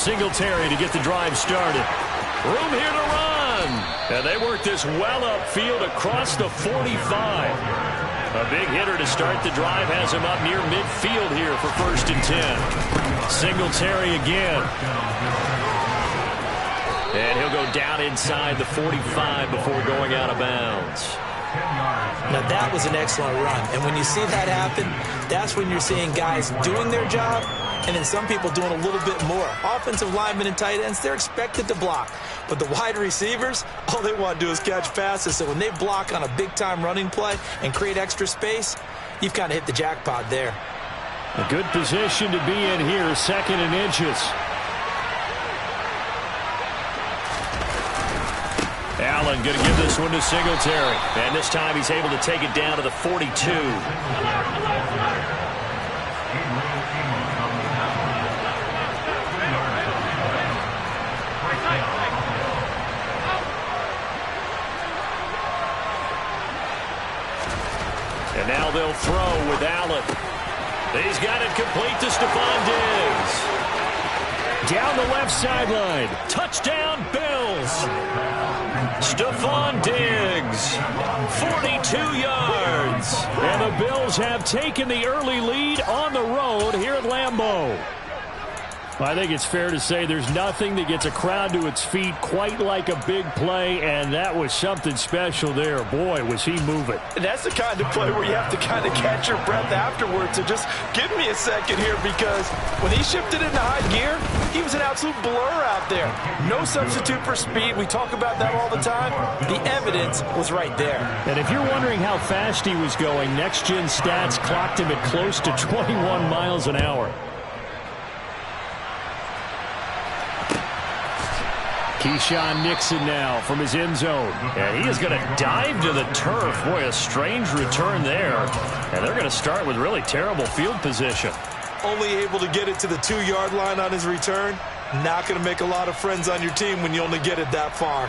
Singletary to get the drive started. Room here to run. And they work this well upfield across the 45. A big hitter to start the drive has him up near midfield here for 1st and 10. Singletary again. And he'll go down inside the 45 before going out of bounds. Now that was an excellent run, and when you see that happen, that's when you're seeing guys doing their job and then some people doing a little bit more. Offensive linemen and tight ends, they're expected to block, but the wide receivers, all they want to do is catch passes. So when they block on a big-time running play and create extra space, you've kind of hit the jackpot there. A good position to be in here, 2nd and inches. Allen going to give this one to Singletary. And this time he's able to take it down to the 42. And now they'll throw with Allen. He's got it complete to Stephon Diggs. Down the left sideline. Touchdown, Bills. Stephon Diggs, 42 yards. And the Bills have taken the early lead on the road here at Lambeau. I think it's fair to say there's nothing that gets a crowd to its feet quite like a big play, and that was something special there. Boy, was he moving. And that's the kind of play where you have to kind of catch your breath afterwards. So just give me a second here, because when he shifted into high gear, he was an absolute blur out there. No substitute for speed. We talk about that all the time. The evidence was right there. And if you're wondering how fast he was going, Next Gen Stats clocked him at close to 21 miles an hour. Keyshawn Nixon now from his end zone. And he is going to dive to the turf. Boy, a strange return there. And they're going to start with really terrible field position. Only able to get it to the 2-yard line on his return. Not going to make a lot of friends on your team when you only get it that far.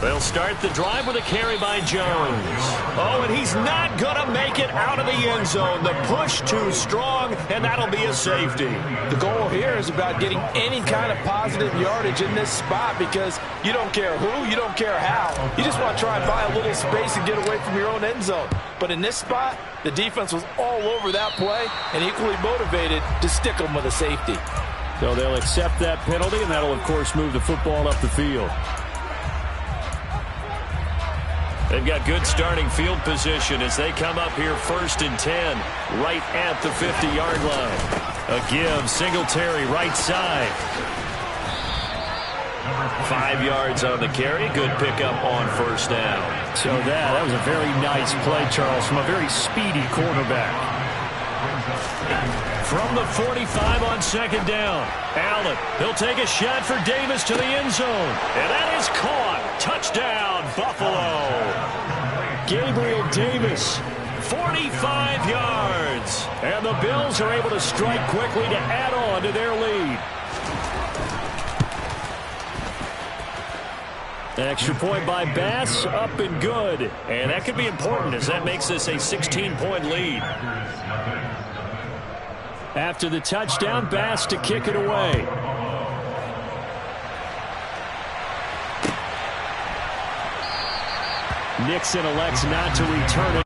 They'll start the drive with a carry by Jones. Oh, and he's not going to make it out of the end zone. The push too strong, and that'll be a safety. The goal here is about getting any kind of positive yardage in this spot, because you don't care who, you don't care how. You just want to try and buy a little space and get away from your own end zone. But in this spot, the defense was all over that play and equally motivated to stick them with a safety. So they'll accept that penalty, and that'll, of course, move the football up the field. They've got good starting field position as they come up here 1st and 10, right at the 50-yard line. A give, Singletary right side. 5 yards on the carry. Good pickup on 1st down. So that was a very nice play, Charles, from a very speedy quarterback. From the 45 on 2nd down, Allen, he'll take a shot for Davis to the end zone. And that is caught. Touchdown, Buffalo. Gabriel Davis, 45 yards. And the Bills are able to strike quickly to add on to their lead. An extra point by Bass, up and good. And that could be important as that makes this a 16-point lead. After the touchdown, Bass to kick it away. Nixon elects not to return it.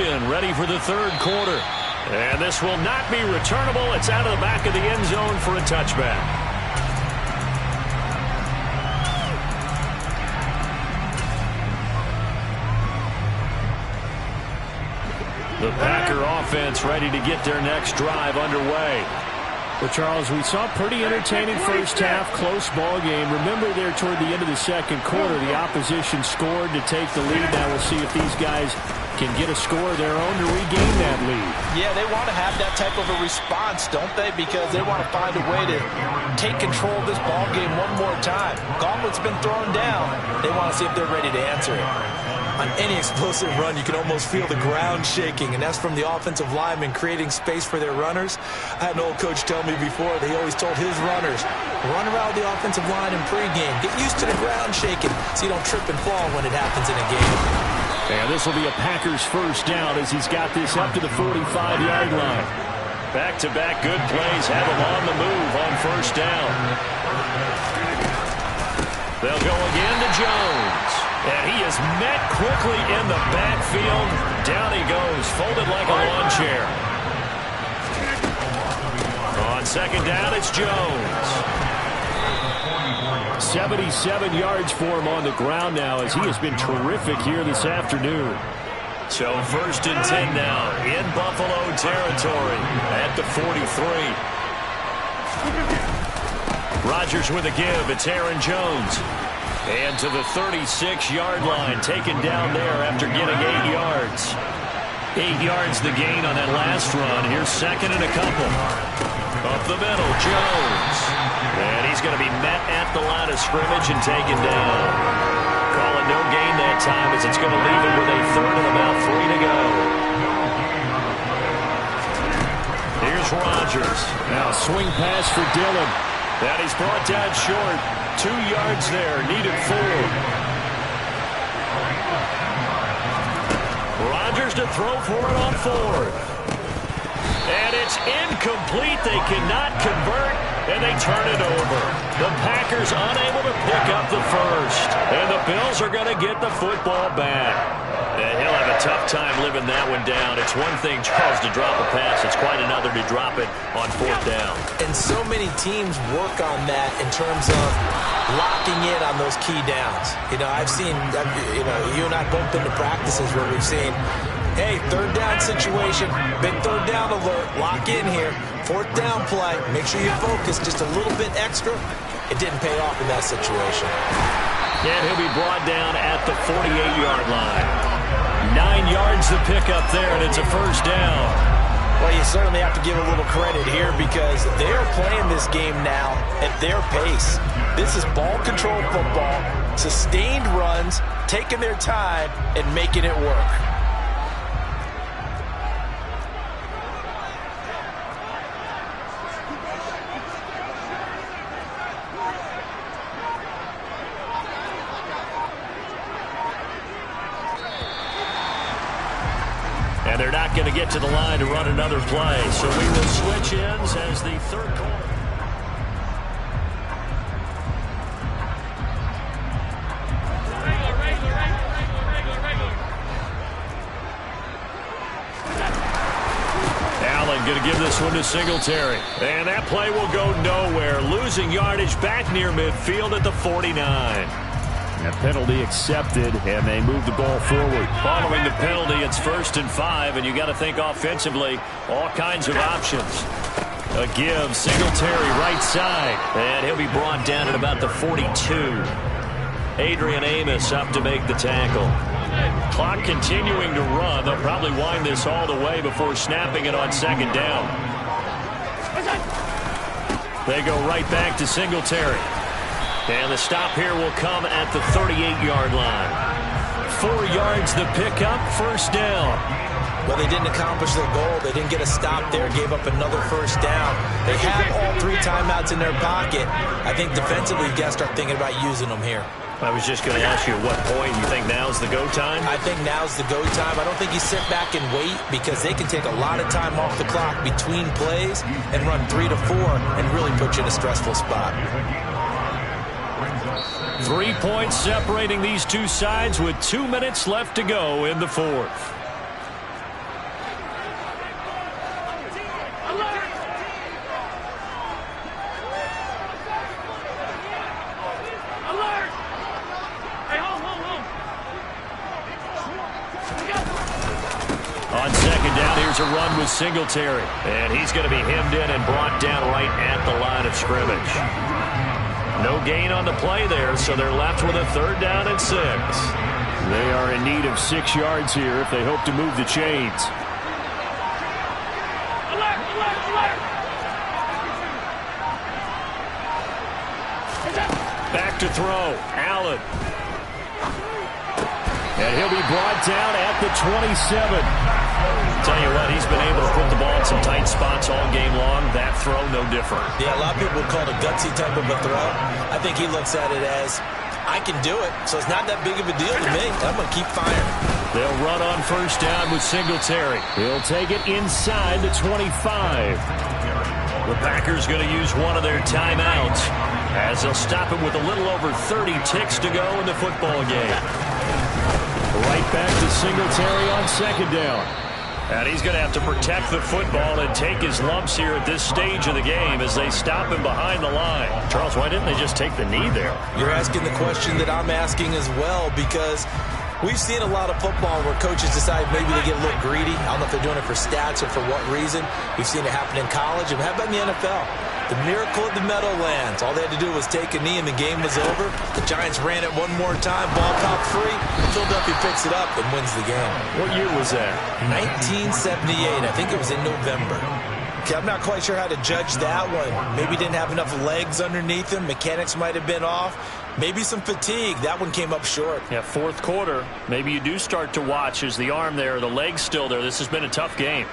possession, ready for the third quarter. And this will not be returnable. It's out of the back of the end zone for a touchback. The Packer offense ready to get their next drive underway. Well, Charles, we saw a pretty entertaining first half, close ball game. Remember there toward the end of the second quarter, the opposition scored to take the lead. Now we'll see if these guys can get a score of their own to regain that lead. Yeah, they want to have that type of a response, don't they? Because they want to find a way to take control of this ball game one more time. Gauntlet's been thrown down. They want to see if they're ready to answer it. On any explosive run, you can almost feel the ground shaking, and that's from the offensive linemen creating space for their runners. I had an old coach tell me before, they always told his runners, run around the offensive line in pregame. Get used to the ground shaking so you don't trip and fall when it happens in a game. And this will be a Packers first down as he's got this up to the 45-yard line. Back-to-back good plays have him on the move on first down. They'll go again to Jones. And he is met quickly in the backfield. Down he goes, folded like a lawn chair. On second down, it's Jones. 77 yards for him on the ground now as he has been terrific here this afternoon. So first and 10 now in Buffalo territory at the 43. Rodgers with a give. It's Aaron Jones. And to the 36-yard line, taken down there after getting 8 yards. 8 yards the gain on that last run. Here's second and a couple. Up the middle, Jones. And he's going to be met at the line of scrimmage and taken down. Call it no gain that time as it's going to leave him with a third and about 3 to go. Here's Rodgers. Now swing pass for Dillon. And he's brought down short. 2 yards there, needed 4. Rodgers to throw for it on 4th. And it's incomplete. They cannot convert, and they turn it over. The Packers unable to pick up the first. And the Bills are going to get the football back. And he'll have a tough time living that one down. It's one thing, Charles, to drop a pass. It's quite another to drop it on 4th down. And so many teams work on that in terms of locking in on those key downs. You know, I've seen, you and I both been to practices where we've seen, hey, third down situation, big third down alert, lock in here, 4th down play, make sure you focus just a little bit extra. It didn't pay off in that situation. And he'll be brought down at the 48-yard line. 9 yards to pick up there, and it's a first down. Well, you certainly have to give a little credit here because they're playing this game now at their pace. This is ball control football, sustained runs, taking their time, and making it work. And they're not going to get to the line to run another play. So we will switch ends as the third quarter. Allen going to give this one to Singletary. And that play will go nowhere. Losing yardage back near midfield at the 49. A penalty accepted, and they move the ball forward. Following the penalty, it's 1st and 5, and you got to think offensively, all kinds of options. A give, Singletary right side, and he'll be brought down at about the 42. Adrian Amos up to make the tackle. Clock continuing to run. They'll probably wind this all the way before snapping it on second down. They go right back to Singletary. And the stop here will come at the 38-yard line. 4 yards the pickup, first down. Well, they didn't accomplish their goal. They didn't get a stop there, gave up another first down. They have all 3 timeouts in their pocket. I think defensively, you got to start thinking about using them here. I was just going to ask you at what point you think now's the go time? I think now's the go time. I don't think you sit back and wait because they can take a lot of time off the clock between plays and run 3 to 4 and really put you in a stressful spot. 3 points separating these two sides with 2 minutes left to go in the 4th. On second down, here's a run with Singletary. And he's going to be hemmed in and brought down right at the line of scrimmage. No gain on the play there, so they're left with a 3rd down and 6. They are in need of 6 yards here if they hope to move the chains. Back to throw. Allen. And he'll be brought down at the 27. Tell you what, he's been able to put the ball in some tight spots all game long. That throw, no different. Yeah, a lot of people call it a gutsy type of a throw. I think he looks at it as, I can do it, so it's not that big of a deal to me. I'm going to keep firing. They'll run on 1st down with Singletary. He'll take it inside the 25. The Packers going to use one of their timeouts as they'll stop him with a little over 30 ticks to go in the football game. Right back to Singletary on 2nd down. And he's going to have to protect the football and take his lumps here at this stage of the game as they stop him behind the line. Charles, why didn't they just take the knee there? You're asking the question that I'm asking as well, because we've seen a lot of football where coaches decide maybe they get a little greedy. I don't know if they're doing it for stats or for what reason. We've seen it happen in college. And how about in the NFL? The miracle of the Meadowlands. All they had to do was take a knee and the game was over. The Giants ran it one more time. Ball popped free. Philadelphia picks it up and wins the game. What year was that? 1978. I think it was in November. Okay, I'm not quite sure how to judge that one. Maybe didn't have enough legs underneath him. Mechanics might have been off. Maybe some fatigue. That one came up short. Yeah, 4th quarter. Maybe you do start to watch. Is the arm there, the leg's still there? This has been a tough game.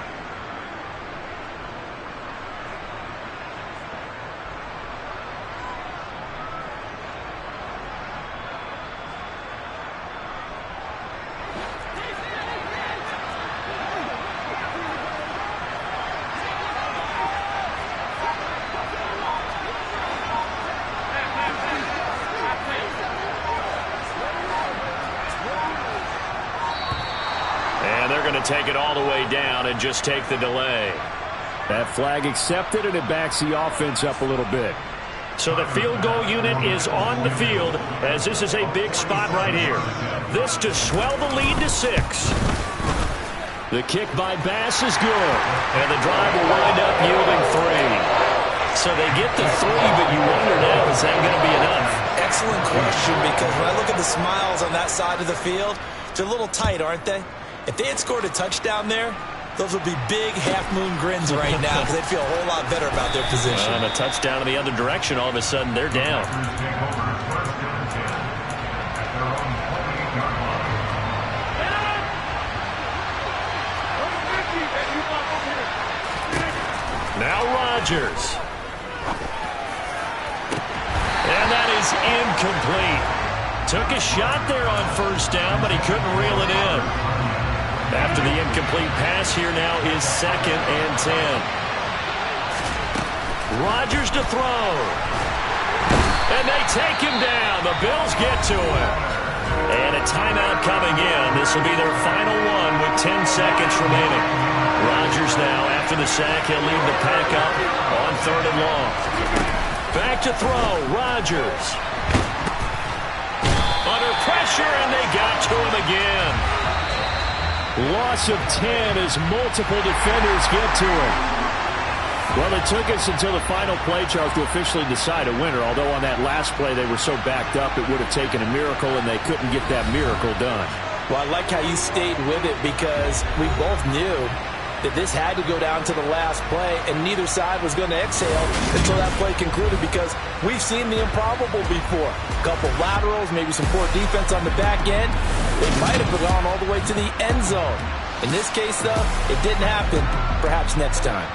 Take it all the way down and just take the delay. That flag accepted, and it backs the offense up a little bit. So the field goal unit is on the field as this is a big spot right here. This to swell the lead to 6. The kick by Bass is good. And the drive will wind up yielding 3. So they get the 3, but you wonder now, is that going to be enough? Excellent question, because when I look at the smiles on that side of the field, they're a little tight, aren't they? If they had scored a touchdown there, those would be big half-moon grins right now because they'd feel a whole lot better about their position. And a touchdown in the other direction, all of a sudden they're down. Now Rodgers. And that is incomplete. Took a shot there on 1st down, but he couldn't reel it in. After the incomplete pass, here now is 2nd and 10. Rodgers to throw. And they take him down. The Bills get to him. And a timeout coming in. This will be their final one with 10 seconds remaining. Rodgers now, after the sack, he'll lead the pack up on 3rd and long. Back to throw. Rodgers. Under pressure, and they got to him again. Loss of 10 as multiple defenders get to him. Well, it took us until the final play, Charles, to officially decide a winner, although on that last play they were so backed up it would have taken a miracle, and they couldn't get that miracle done. Well, I like how you stayed with it because we both knew that this had to go down to the last play, and neither side was going to exhale until that play concluded because we've seen the improbable before. A couple laterals, maybe some poor defense on the back end. They might have gone all the way to the end zone. In this case, though, it didn't happen. Perhaps next time.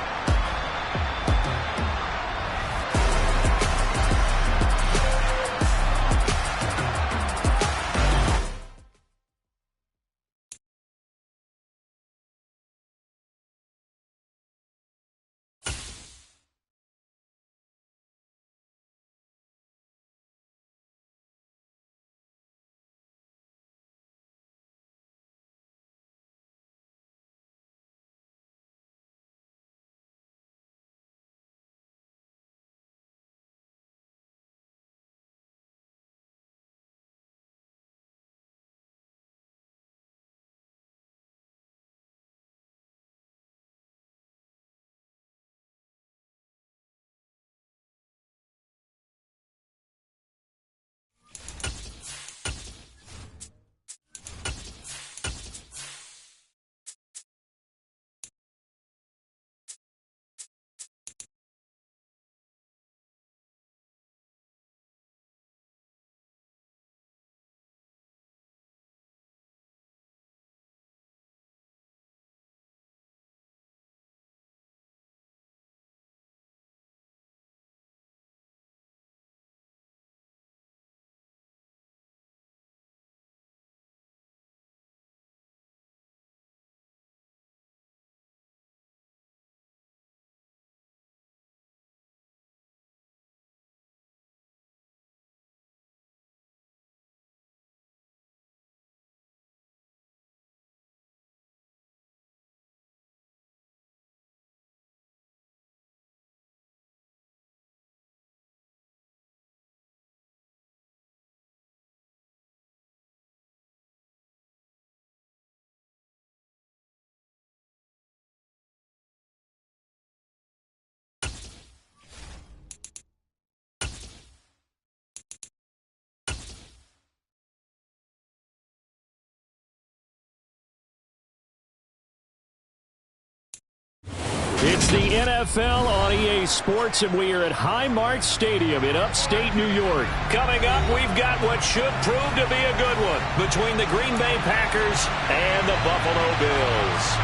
It's the NFL on EA Sports, and we are at Highmark Stadium in upstate New York. Coming up, we've got what should prove to be a good one between the Green Bay Packers and the Buffalo Bills.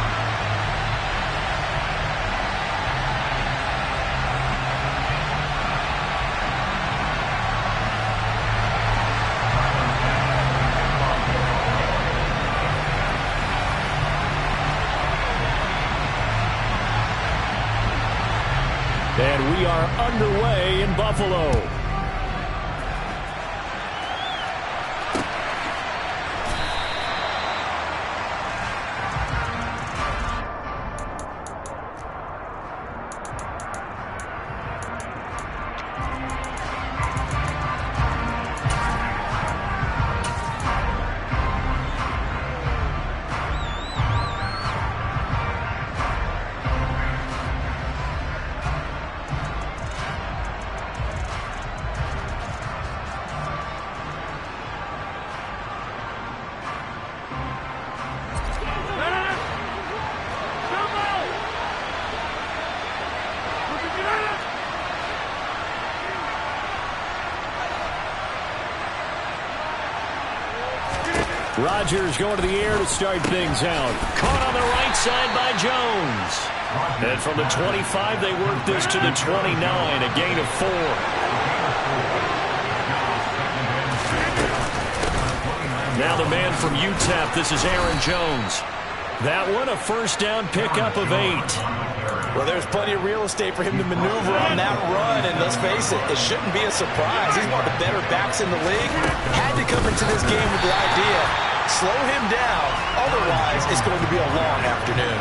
And we are underway in Buffalo. Rodgers going to the air to start things out. Caught on the right side by Jones. And from the 25, they work this to the 29, a gain of 4. Now the man from UTEP, this is Aaron Jones. That one, a first down pickup of 8. Well, there's plenty of real estate for him to maneuver on that run, and let's face it, it shouldn't be a surprise. He's one of the better backs in the league. Had to come into this game with the idea, slow him down, otherwise it's going to be a long afternoon.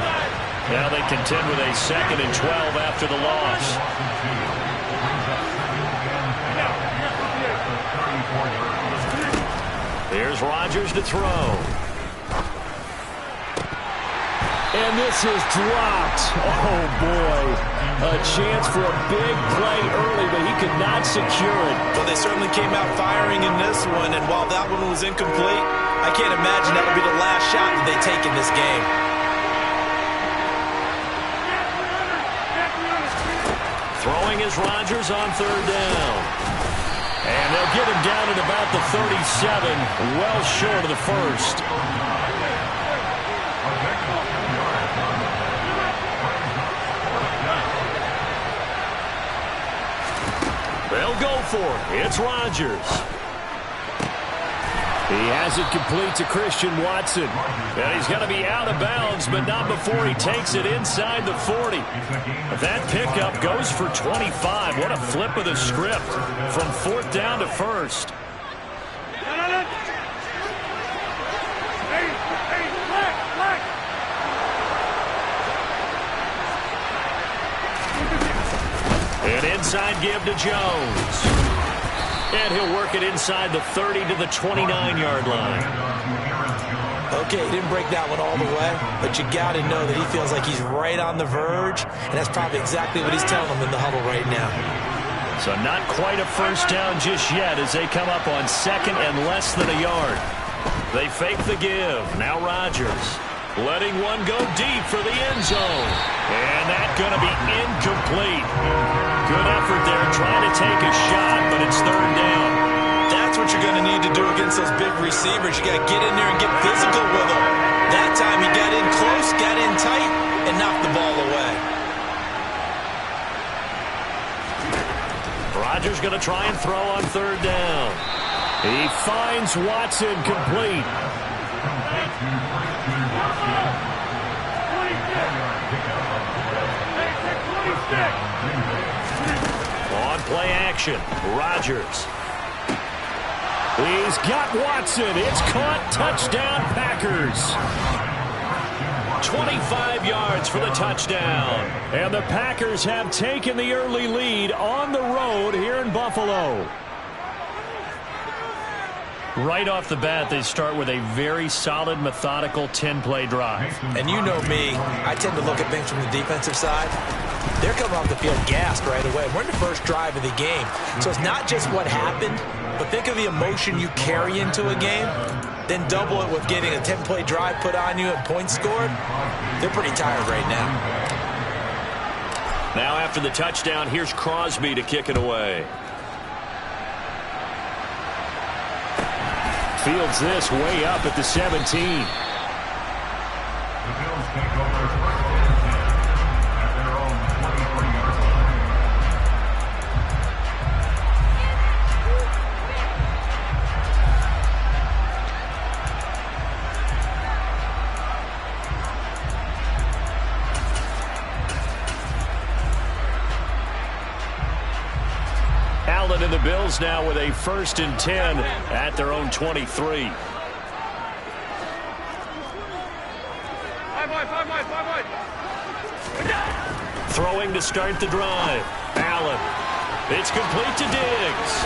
Now they contend with a 2nd and 12 after the loss. Here's Rodgers to throw. And this is dropped. Oh, boy. A chance for a big play early, but he could not secure it. Well, they certainly came out firing in this one, and while that one was incomplete, I can't imagine that'll be the last shot that they take in this game. Throwing is Rodgers on 3rd down. And they'll get him down at about the 37, well short of the first. They'll go for it. It's Rodgers. He has it complete to Christian Watson. And he's going to be out of bounds, but not before he takes it inside the 40. That pickup goes for 25. What a flip of the script from 4th down to 1st. An inside give to Jones. And he'll work it inside the 30 to the 29-yard line. Okay, he didn't break that one all the way, but you got to know that he feels like he's right on the verge, and that's probably exactly what he's telling them in the huddle right now. So not quite a first down just yet as they come up on 2nd and less than a yard. They fake the give. Now Rodgers letting one go deep for the end zone. And that's going to be incomplete. Good effort there trying to take a shot, but it's 3rd down. That's what you're going to need to do against those big receivers. You got to get in there and get physical with them. That time he got in close, got in tight, and knocked the ball away. Rodgers going to try and throw on 3rd down. He finds Watson complete. On play action, Rodgers. He's got Watson. It's caught. Touchdown, Packers. 25 yards for the touchdown. And the Packers have taken the early lead on the road here in Buffalo. Right off the bat, they start with a very solid, methodical 10-play drive. And you know me, I tend to look at things from the defensive side. They're coming off the field gassed right away. We're in the first drive of the game. So it's not just what happened, but think of the emotion you carry into a game, then double it with getting a 10-play drive put on you and points scored. They're pretty tired right now. Now after the touchdown, here's Crosby to kick it away. Fields this way up at the 17. The Bills take over first and 10 at their own 23-yard line. Allen and the Bills now with a 1st and 10 at their own 23. Throwing to start the drive. Allen. It's complete to Diggs.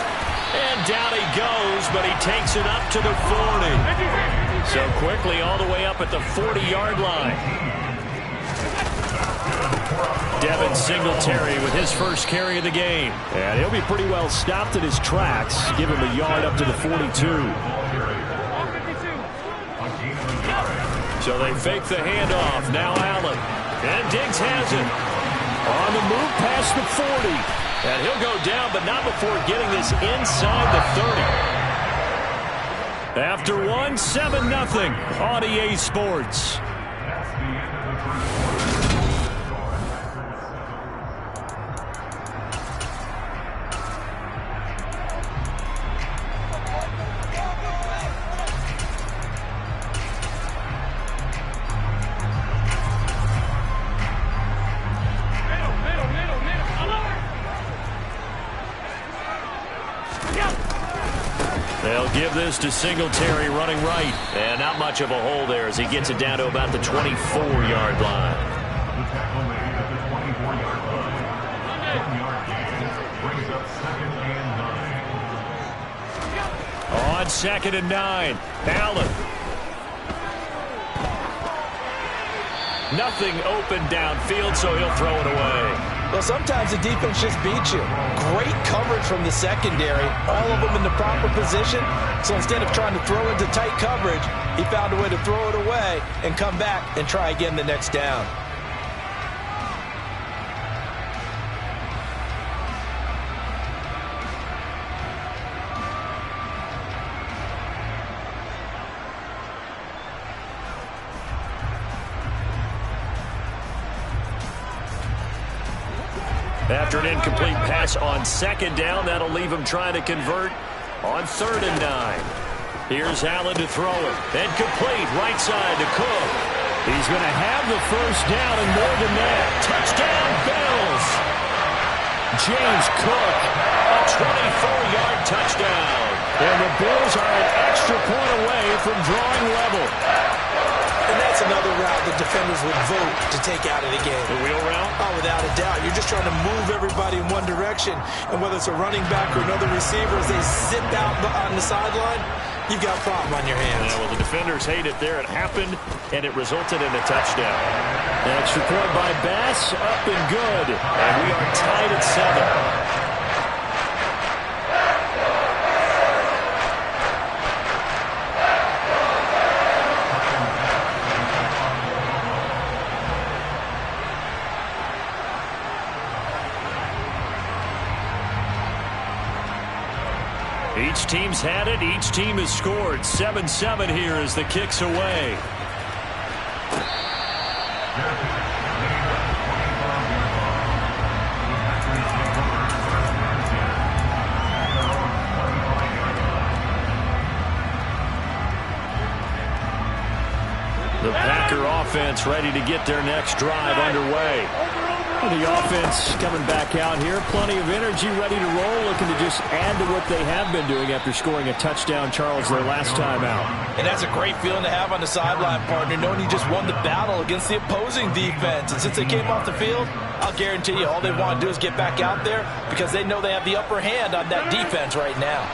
And down he goes, but he takes it up to the 40. So quickly all the way up at the 40-yard line. Devin Singletary with his first carry of the game. And he'll be pretty well stopped at his tracks. Give him a yard up to the 42. So they fake the handoff. Now Allen. And Diggs has it. On the move past the 40. And he'll go down, but not before getting this inside the 30. After one, 7-0 on EA Sports. They'll give this to Singletary running right. And not much of a hole there as he gets it down to about the 24-yard line. The tackle made at the 24-yard line. 1-yard gain brings up 2nd and 9. On 2nd and 9, Allen. Nothing open downfield, so he'll throw it away. Well, sometimes the defense just beats you. Great coverage from the secondary, all of them in the proper position. So instead of trying to throw into tight coverage, he found a way to throw it away and come back and try again the next down. After an incomplete pass on 2nd down, that'll leave him trying to convert on 3rd and 9. Here's Allen to throw it. And complete right side to Cook. He's going to have the first down and more than that. Touchdown, Bills. James Cook. A 24-yard touchdown. And the Bills are an extra point away from drawing level. And that's another route the defenders would vote to take out of the game. The wheel route? Oh, without a doubt. You're just trying to move everybody in one direction. And whether it's a running back or another receiver, as they zip out on the sideline, you've got a problem on your hands. Yeah, well, the defenders hate it there. It happened, and it resulted in a touchdown. An extra point by Bass, up and good. And we are tied at 7. Each team's had it. Each team has scored. 7-7 here as the kick's away. The Packer offense ready to get their next drive underway. The offense coming back out here. Plenty of energy, ready to roll, looking to just add to what they have been doing after scoring a touchdown, Charles, their last time out. And that's a great feeling to have on the sideline, partner, knowing you just won the battle against the opposing defense. And since they came off the field, I'll guarantee you all they want to do is get back out there because they know they have the upper hand on that defense right now.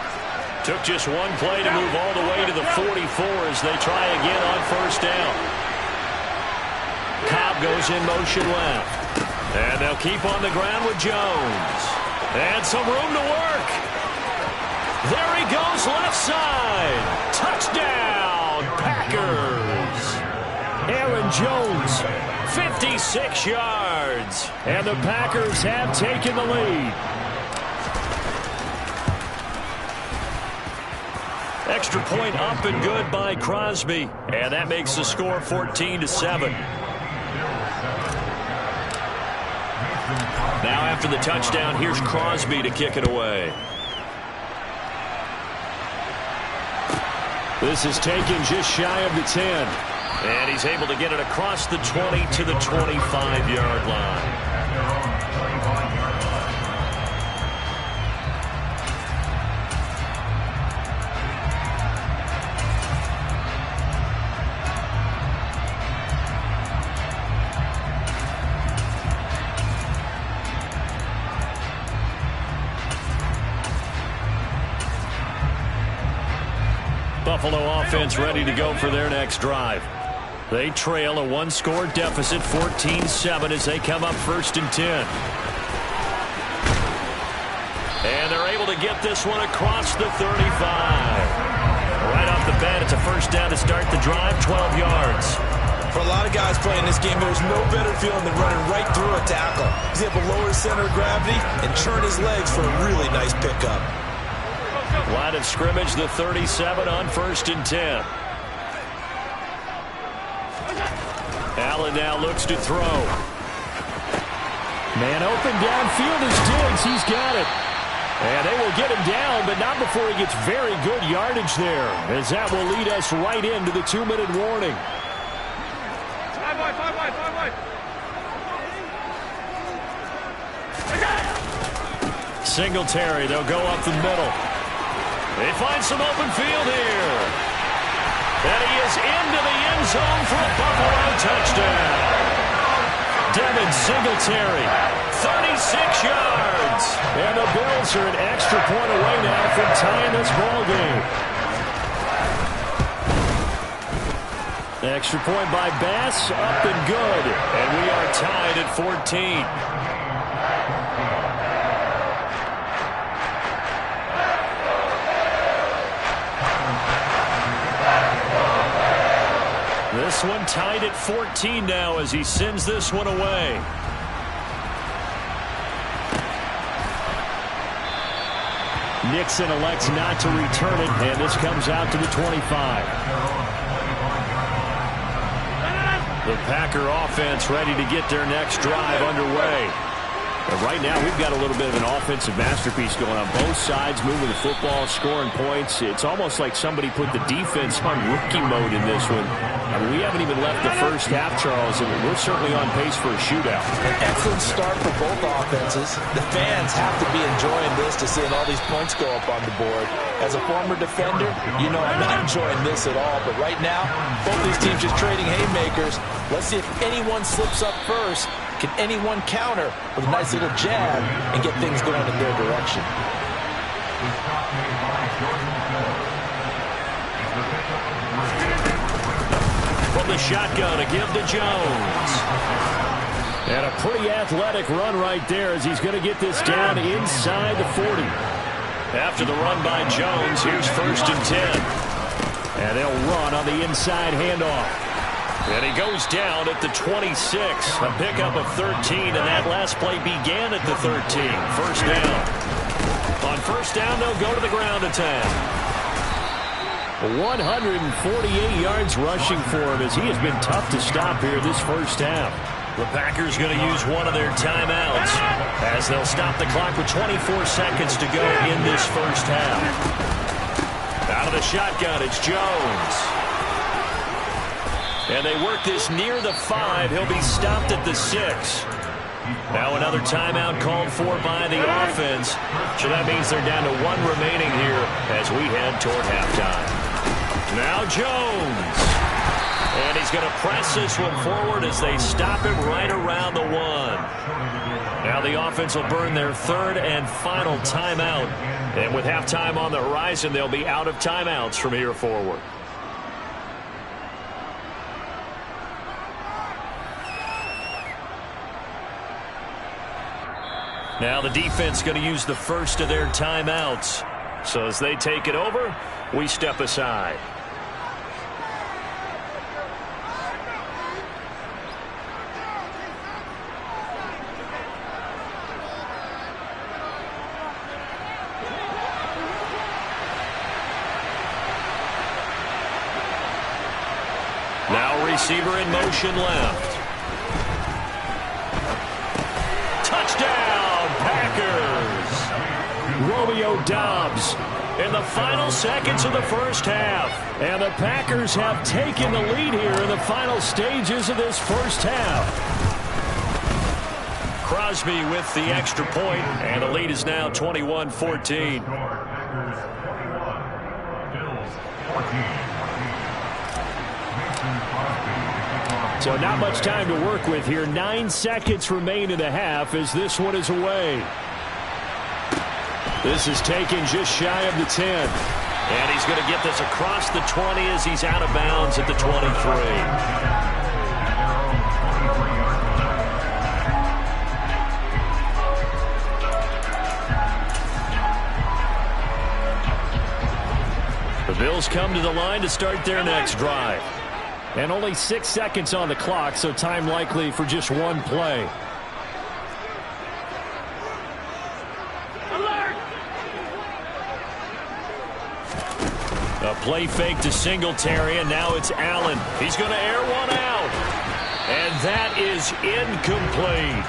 Took just one play to move all the way to the 44 as they try again on 1st down. Cobb goes in motion left. And they'll keep on the ground with Jones. And some room to work. There he goes left side. Touchdown, Packers. Aaron Jones. 56 yards. And the Packers have taken the lead. Extra point up and good by Crosby. And that makes the score 14-7. Now after the touchdown, here's Crosby to kick it away. This is taken just shy of the 10. And he's able to get it across the 20 to the 25-yard line. Buffalo offense ready to go for their next drive. They trail a one-score deficit, 14-7, as they come up 1st and 10. And they're able to get this one across the 35. Right off the bat, it's a first down to start the drive, 12 yards. For a lot of guys playing this game, there's no better feeling than running right through a tackle. He's able to lower his center of gravity and churn his legs for a really nice pickup. Line of scrimmage, the 37 on 1st and 10. Allen now looks to throw. Man open downfield is Diggs. He's got it. And they will get him down, but not before he gets very good yardage there, as that will lead us right into the 2-minute warning. Singletary, they'll go up the middle. They find some open field here. And he is into the end zone for a Buffalo touchdown. Devin Singletary, 36 yards. And the Bills are an extra point away now from tying this ball game. Extra point by Bass, up and good. And we are tied at 14. This one tied at 14 now as he sends this one away. Nixon elects not to return it, and this comes out to the 25. The Packer offense ready to get their next drive underway. But right now, we've got a little bit of an offensive masterpiece going on both sides, moving the football, scoring points. It's almost like somebody put the defense on rookie mode in this one. I mean, we haven't even left the first half, Charles, and we're certainly on pace for a shootout. An excellent start for both offenses. The fans have to be enjoying this to seeing all these points go up on the board. As a former defender, you know I'm not enjoying this at all. But right now, both these teams just trading haymakers. Let's see if anyone slips up first. Can anyone counter with a nice little jab and get things going in their direction? From the shotgun, a give to Jones. And a pretty athletic run right there as he's going to get this down inside the 40. After the run by Jones, here's 1st and 10. And they'll run on the inside handoff. And he goes down at the 26. A pickup of 13, and that last play began at the 13. First down. On first down, they'll go to the ground attack. 148 yards rushing for him as he has been tough to stop here this first half. The Packers going to use one of their timeouts as they'll stop the clock with 24 seconds to go in this first half. Out of the shotgun, it's Jones. And they work this near the 5. He'll be stopped at the 6. Now another timeout called for by the offense. So that means they're down to 1 remaining here as we head toward halftime. Now Jones. And he's going to press this one forward as they stop it right around the 1. Now the offense will burn their 3rd and final timeout. And with halftime on the horizon, they'll be out of timeouts from here forward. Now the defense going to use the first of their timeouts. So as they take it over, we step aside. Receiver in motion left. Touchdown, Packers! Romeo Doubs in the final seconds of the first half. And the Packers have taken the lead here in the final stages of this first half. Crosby with the extra point, and the lead is now 21-14. So not much time to work with here. 9 seconds remain in the half as this one is away. This is taken just shy of the 10. And he's going to get this across the 20 as he's out of bounds at the 23. The Bills come to the line to start their next drive. And only 6 seconds on the clock, so time likely for just one play. Alert! A play fake to Singletary, and now it's Allen. He's going to air one out. And that is incomplete.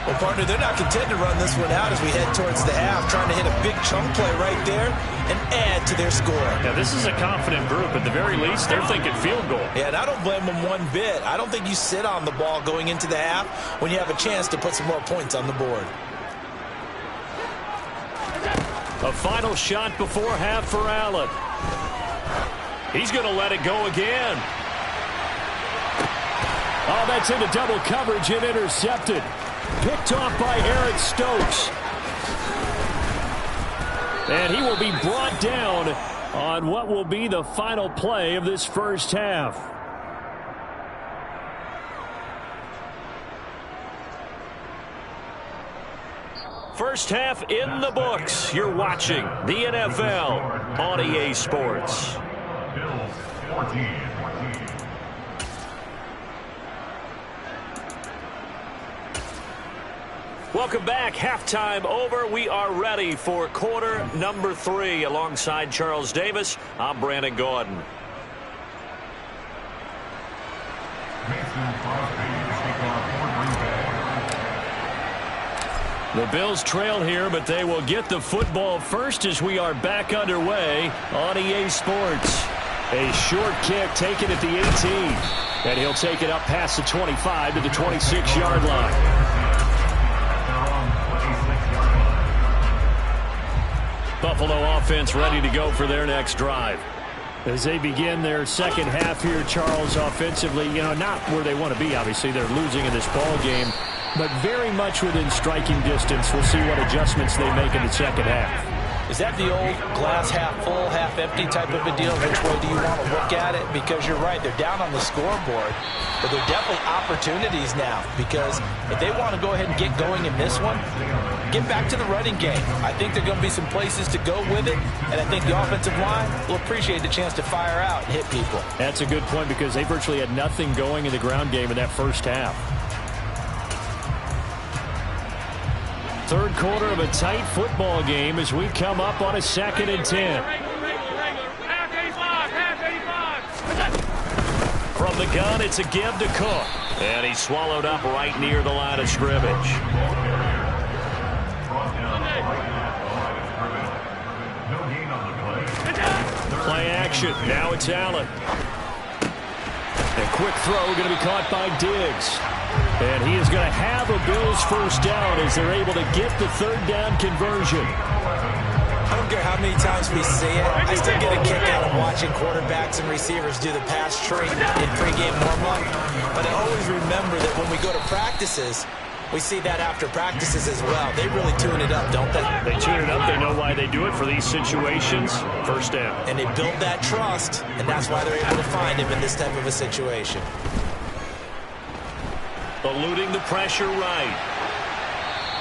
Well, partner, they're not content to run this one out as we head towards the half, trying to hit a big chunk play right there and add to their score. Now, this is a confident group. At the very least, they're thinking field goal. Yeah, and I don't blame them one bit. I don't think you sit on the ball going into the half when you have a chance to put some more points on the board. A final shot before half for Allen. He's going to let it go again. Oh, that's into double coverage and intercepted. Picked off by Eric Stokes. And he will be brought down on what will be the final play of this first half. First half in the books. You're watching the NFL on EA Sports. Bills 14. Welcome back. Halftime over. We are ready for quarter number 3. Alongside Charles Davis, I'm Brandon Gordon. The Bills trail here, but they will get the football first as we are back underway on EA Sports. A short kick taken at the 18. And he'll take it up past the 25 to the 26-yard line. Buffalo offense ready to go for their next drive. As they begin their second half here, Charles, offensively, not where they want to be, obviously. They're losing in this ball game, but very much within striking distance. We'll see what adjustments they make in the second half. Is that the old glass half full, half empty type of a deal? Which way do you want to look at it? Because you're right, they're down on the scoreboard, but they're definitely opportunities now, because if they want to go ahead and get going in this one, get back to the running game. I think there are going to be some places to go with it, and I think the offensive line will appreciate the chance to fire out and hit people. That's a good point, because they virtually had nothing going in the ground game in that first half. Third quarter of a tight football game as we come up on a 2nd and 10. From the gun, it's a give to Cook. And he's swallowed up right near the line of scrimmage. Play action. Now it's Allen. A quick throw going to be caught by Diggs. And he is going to have a Bills first down as they're able to get the third down conversion. I don't care how many times we see it. I still get a kick out of watching quarterbacks and receivers do the pass tree in pregame warm-up. But I always remember that when we go to practices, we see that after practices as well. They really tune it up, don't they? They tune it up. They know why they do it for these situations. First down. And they build that trust, and that's why they're able to find him in this type of a situation. Eluding the pressure right.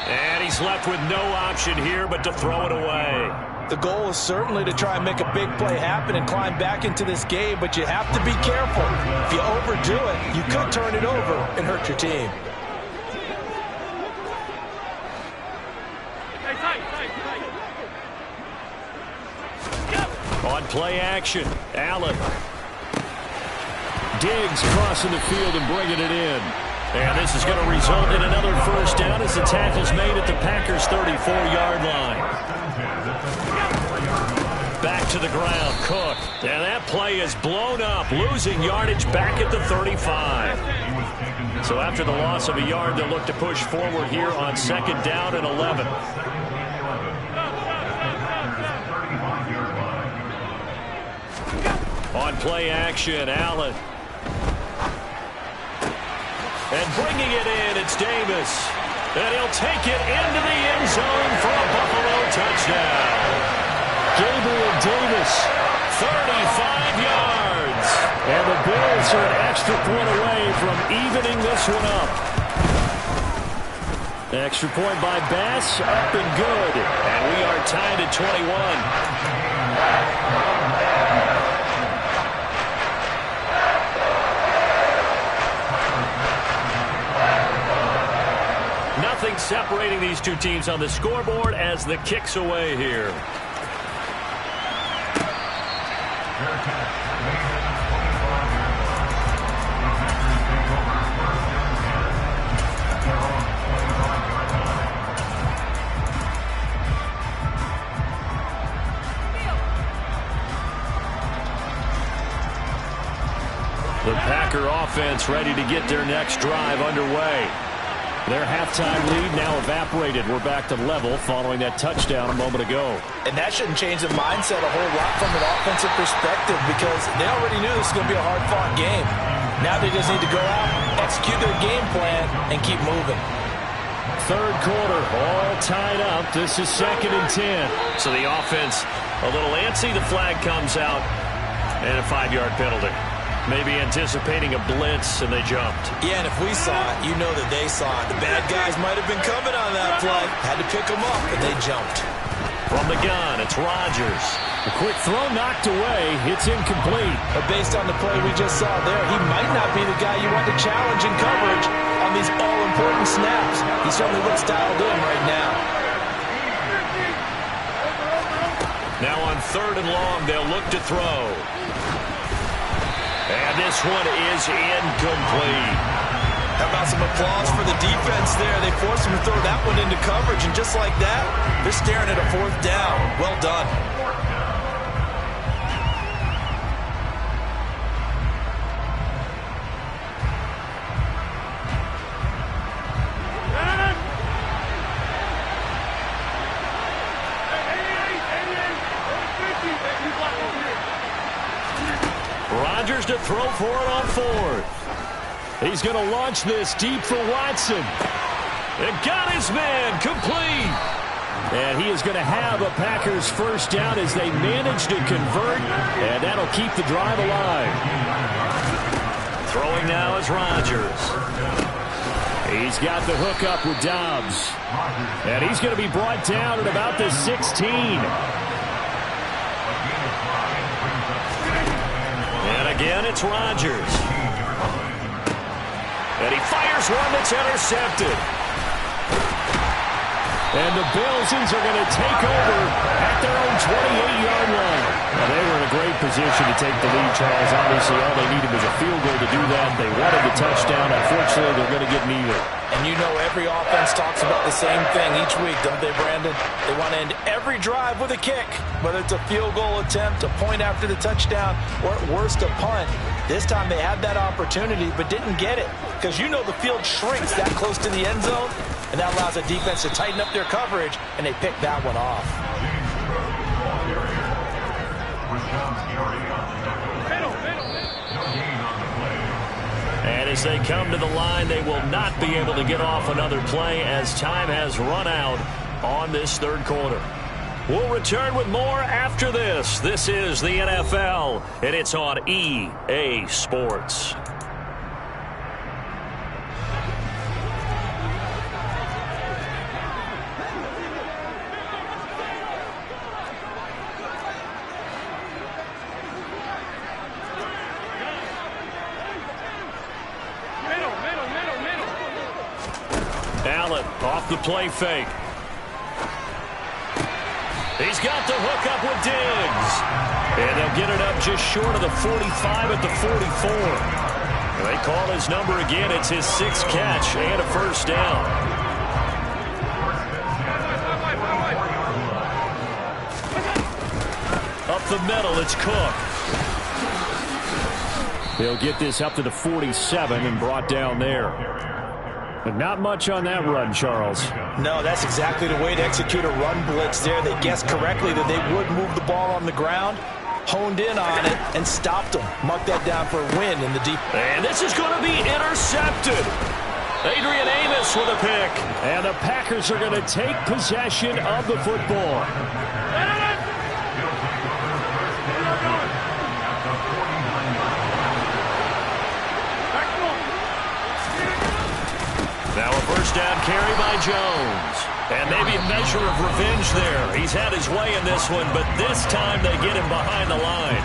And he's left with no option here but to throw it away. The goal is certainly to try and make a big play happen and climb back into this game, but you have to be careful. If you overdo it, you could turn it over and hurt your team. On play action, Allen. Diggs crossing the field and bringing it in. And this is going to result in another first down as the tackle's made at the Packers' 34-yard line. Back to the ground, Cook. And that play is blown up, losing yardage back at the 35. So after the loss of a yard, they'll look to push forward here on 2nd down and 11. On play action, Allen. And bringing it in, it's Davis. And he'll take it into the end zone for a Buffalo touchdown. Gabriel Davis, 35 yards. and the Bills are an extra point away from evening this one up. Extra point by Bass, up and good. And we are tied at 21. Nothing separating these two teams on the scoreboard as the kick's away here. The Packer offense ready to get their next drive underway. Their halftime lead now evaporated. We're back to level following that touchdown a moment ago. And that shouldn't change the mindset a whole lot from an offensive perspective because they already knew this was going to be a hard-fought game. Now they just need to go out, execute their game plan, and keep moving. Third quarter, all tied up. This is 2nd and 10. So the offense a little antsy. The flag comes out and a 5-yard penalty. Maybe anticipating a blitz, and they jumped. Yeah, and if we saw it, you know that they saw it. The bad guys might have been coming on that play. Had to pick them up, and they jumped. From the gun, it's Rodgers. A quick throw knocked away. It's incomplete. But based on the play we just saw there, he might not be the guy you want to challenge in coverage on these all-important snaps. He certainly looks dialed in right now. Now on 3rd and long, they'll look to throw. And this one is incomplete. How about some applause for the defense there? They forced him to throw that one into coverage, and just like that, they're staring at a 4th down. Well done. Rodgers to throw for it on 4th. He's going to launch this deep for Watson. And got his man complete. And he is going to have a Packers first down as they manage to convert, and that'll keep the drive alive. Throwing now is Rodgers. He's got the hook up with Dobbs. And he's going to be brought down at about the 16. And again, it's Rodgers. And he fires one that's intercepted. And the Bills are going to take over at their own 28-yard line. Now, they were in a great position to take the lead, Charles. Obviously, all they needed was a field goal to do that. They wanted the touchdown. Unfortunately, they're going to get neither. And you know every offense talks about the same thing each week, don't they, Brandon? They want to end every drive with a kick, whether it's a field goal attempt, a point after the touchdown, or at worst, a punt. This time they had that opportunity but didn't get it because you know the field shrinks that close to the end zone, and that allows the defense to tighten up their coverage, and they pick that one off. And as they come to the line, they will not be able to get off another play as time has run out on this 3rd quarter. We'll return with more after this. This is the NFL, and it's on EA Sports. Allen off the play fake. He's got the hook up with Diggs. And they'll get it up just short of the 45 at the 44. They call his number again. It's his 6th catch and a first down. Up the middle, it's Cook. They'll get this up to the 47 and brought down there. But not much on that run, Charles. No, that's exactly the way to execute a run blitz there. They guessed correctly that they would move the ball on the ground, honed in on it, and stopped them. Mark that down for a win in the deep. And this is going to be intercepted. Adrian Amos with a pick. And the Packers are going to take possession of the football. Now a first down carry by Jones. And maybe a measure of revenge there. He's had his way in this one, but this time they get him behind the line.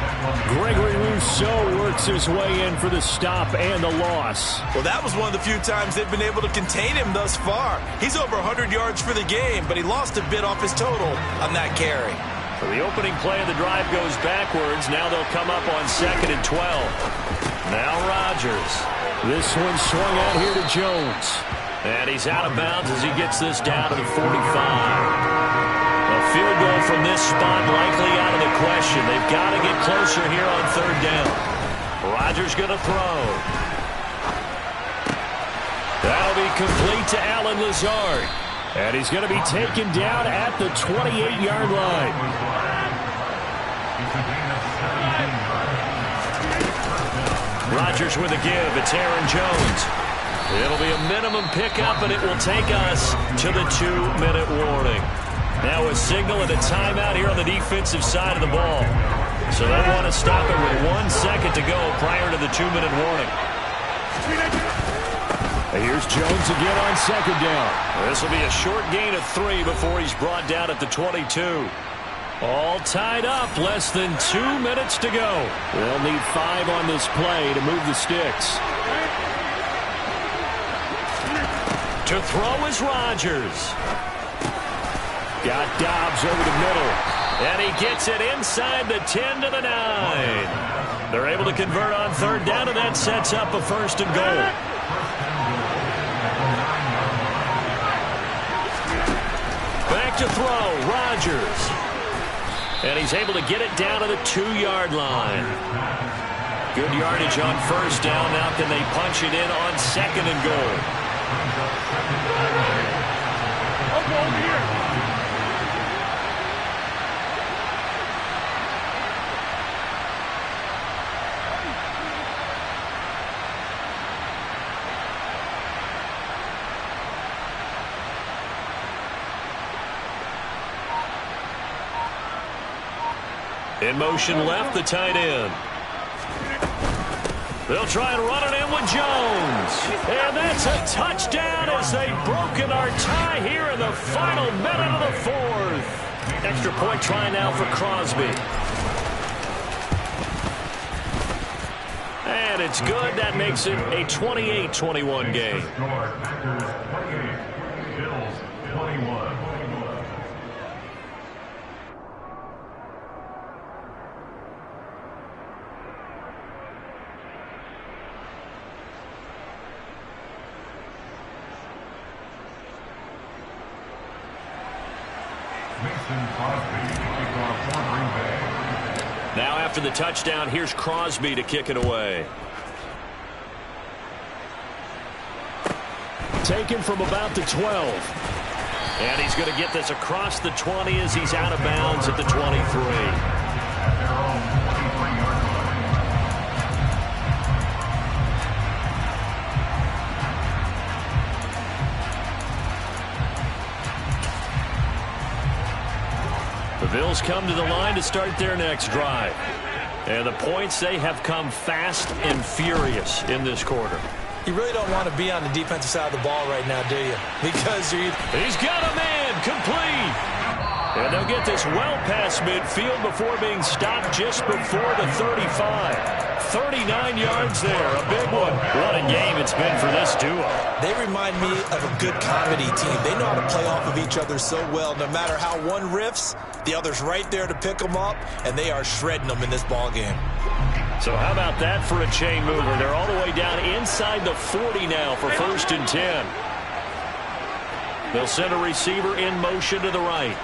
Gregory Rousseau works his way in for the stop and the loss. Well, that was one of the few times they've been able to contain him thus far. He's over 100 yards for the game, but he lost a bit off his total on that carry. So the opening play of the drive goes backwards. Now they'll come up on 2nd and 12. Now Rodgers. This one swung out here to Jones. And he's out of bounds as he gets this down to the 45. A field goal from this spot likely out of the question. They've got to get closer here on 3rd down. Rodgers going to throw. That'll be complete to Allen Lazard. And he's going to be taken down at the 28-yard line. Rodgers with a give. It's Aaron Jones. It'll be a minimum pickup, and it will take us to the 2-minute warning. Now a signal and a timeout here on the defensive side of the ball. So they want to stop it with 1 second to go prior to the 2-minute warning. Here's Jones again on 2nd down. This will be a short gain of 3 before he's brought down at the 22. All tied up, less than 2 minutes to go. They'll need 5 on this play to move the sticks. To throw is Rodgers. Got Dobbs over the middle. And he gets it inside the 10 to the 9. They're able to convert on 3rd down, and that sets up a 1st and goal. Back to throw, Rodgers. And he's able to get it down to the 2-yard line. Good yardage on 1st down. Now can they punch it in on 2nd and goal? In motion left, the tight end. They'll try and run it in with Jones. And that's a touchdown as they've broken our tie here in the final minute of the 4th. Extra point try now for Crosby. And it's good. That makes it a 28-21 game. Bills 21. Now after the touchdown, here's Crosby to kick it away. Taken from about the 12. And he's going to get this across the 20 as he's out of bounds at the 23. The Bills come to the line to start their next drive. And the points, they have come fast and furious in this quarter. You really don't want to be on the defensive side of the ball right now, do you? Because he's got a man complete. And they'll get this well past midfield before being stopped just before the 35. 39 yards there. A big one. What a game it's been for this duo. They remind me of a good comedy team. They know how to play off of each other so well. No matter how one riffs, the other's right there to pick them up, and they are shredding them in this ball game. So how about that for a chain mover? They're all the way down inside the 40 now for 1st and 10. They'll send a receiver in motion to the right.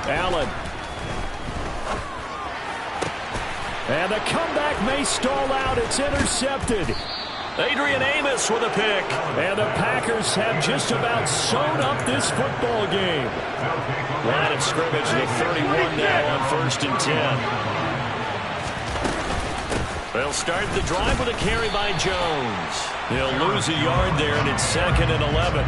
Allen. And the comeback may stall out. It's intercepted. Adrian Amos with a pick. And the Packers have just about sewn up this football game. Line of scrimmage, the 31 now on 1st and 10. They'll start the drive with a carry by Jones. He'll lose a yard there, and it's 2nd and 11.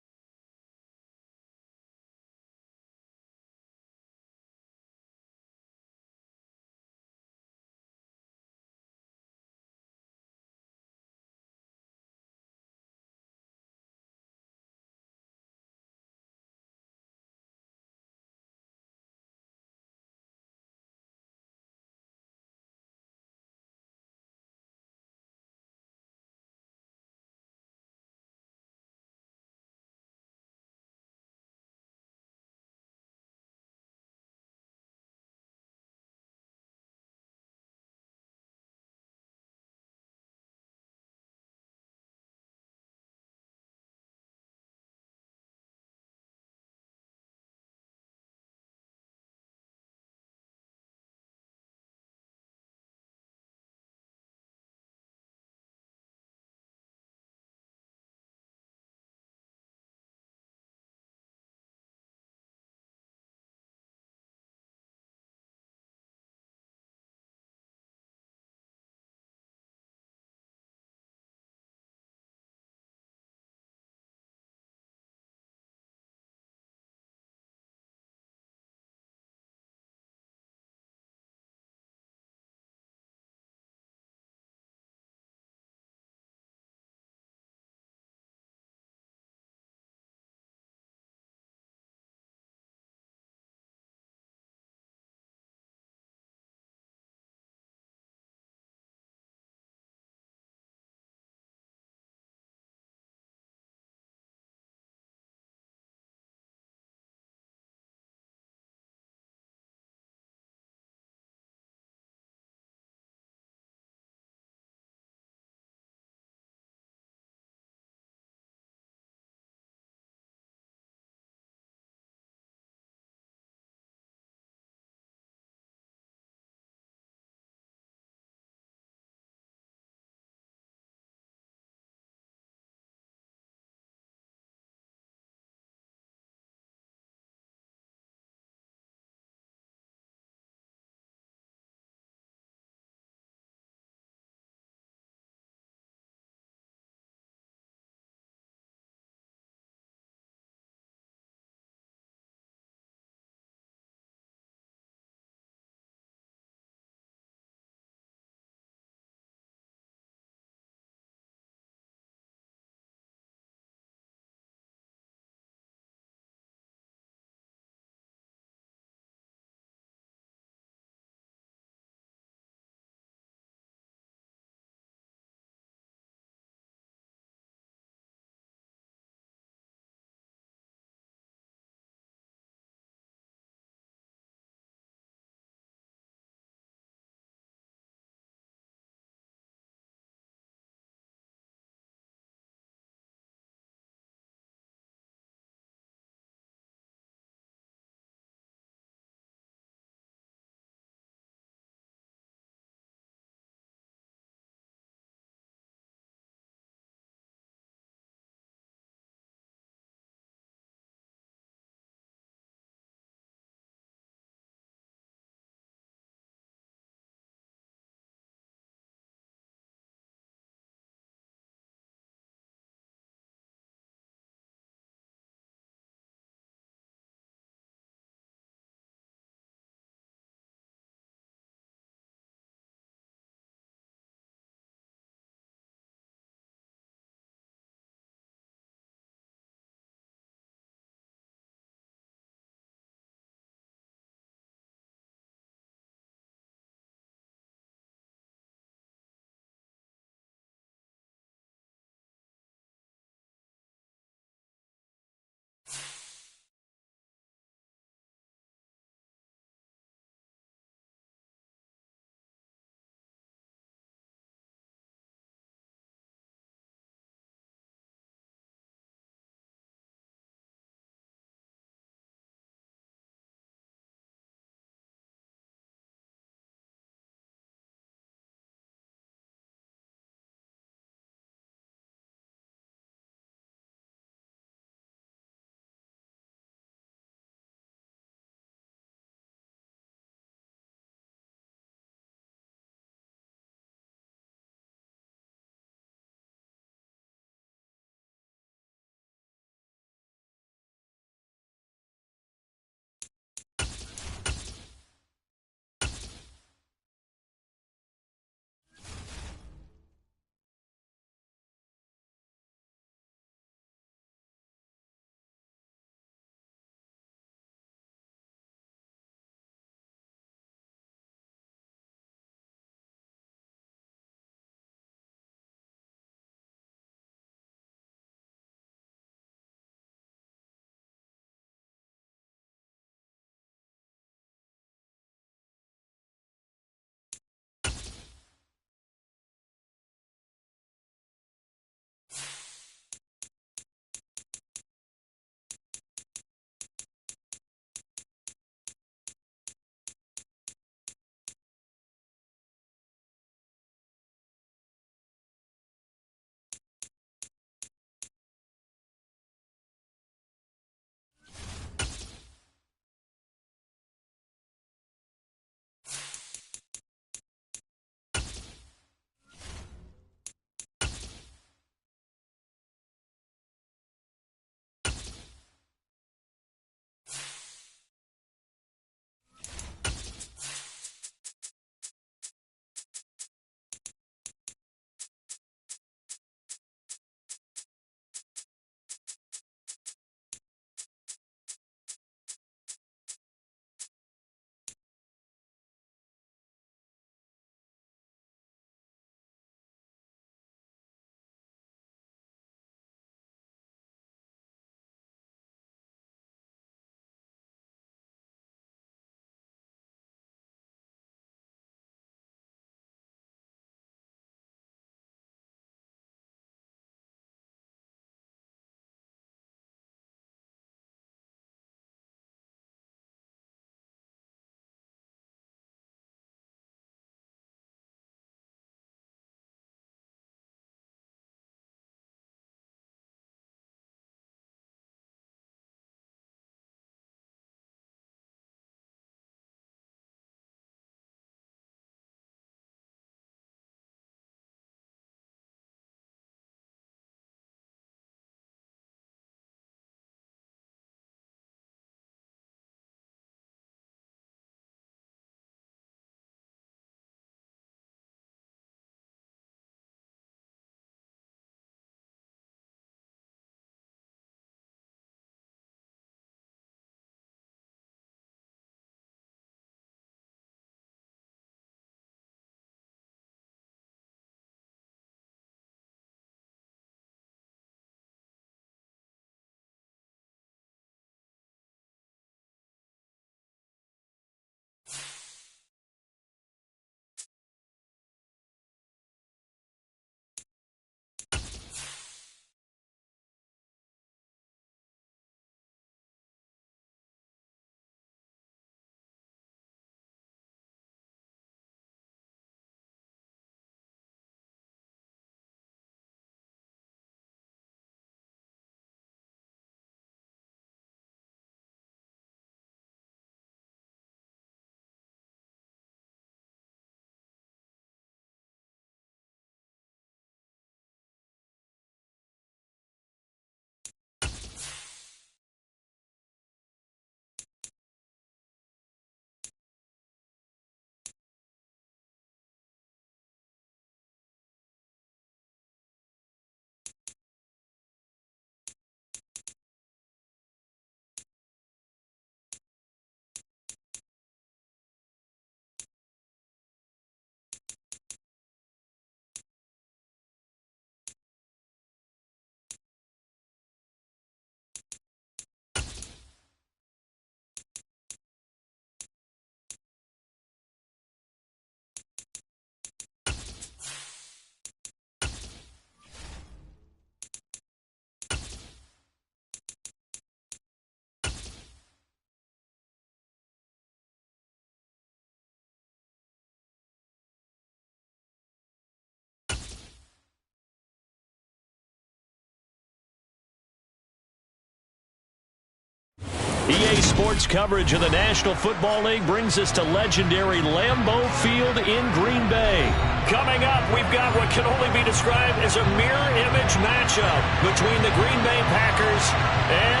EA Sports coverage of the National Football League brings us to legendary Lambeau Field in Green Bay. Coming up, we've got what can only be described as a mirror image matchup between the Green Bay Packers and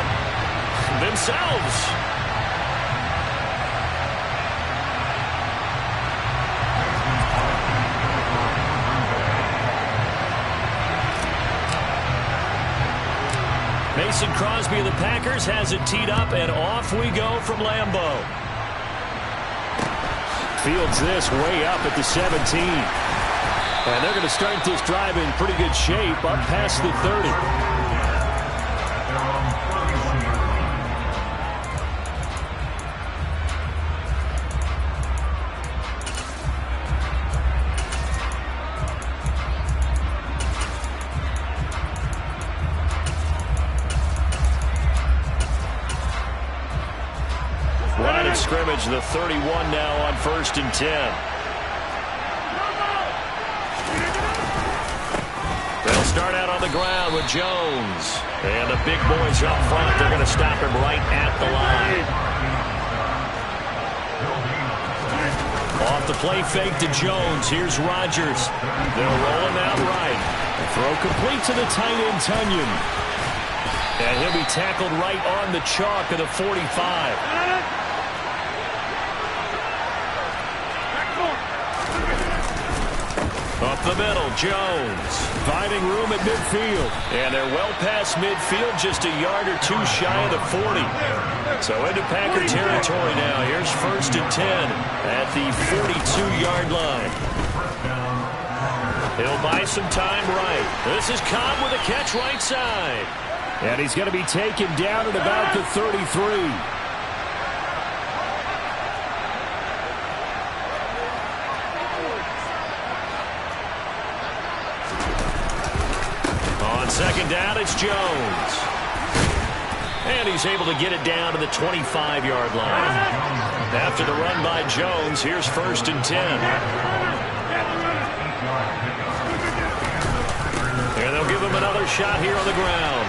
themselves. Mason Crosby of the Packers has it teed up, and off we go from Lambeau. Fields this way up at the 17. And they're going to start this drive in pretty good shape, up past the 30. Scrimmage, the 31 now on 1st and 10. They'll start out on the ground with Jones. And the big boys up front, they're going to stop him right at the line. Off the play fake to Jones. Here's Rodgers. They'll roll him out right. The throw complete to the tight end, Tunyon. And he'll be tackled right on the chalk of the 45. Up the middle, Jones. Finding room at midfield. And they're well past midfield, just a yard or two shy of the 40. So into Packer territory now. Here's 1st and 10 at the 42-yard line. He'll buy some time right. This is Cobb with a catch right side. And he's going to be taken down at about the 33. Second down, it's Jones. And he's able to get it down to the 25-yard line. After the run by Jones, here's 1st and 10. And they'll give him another shot here on the ground.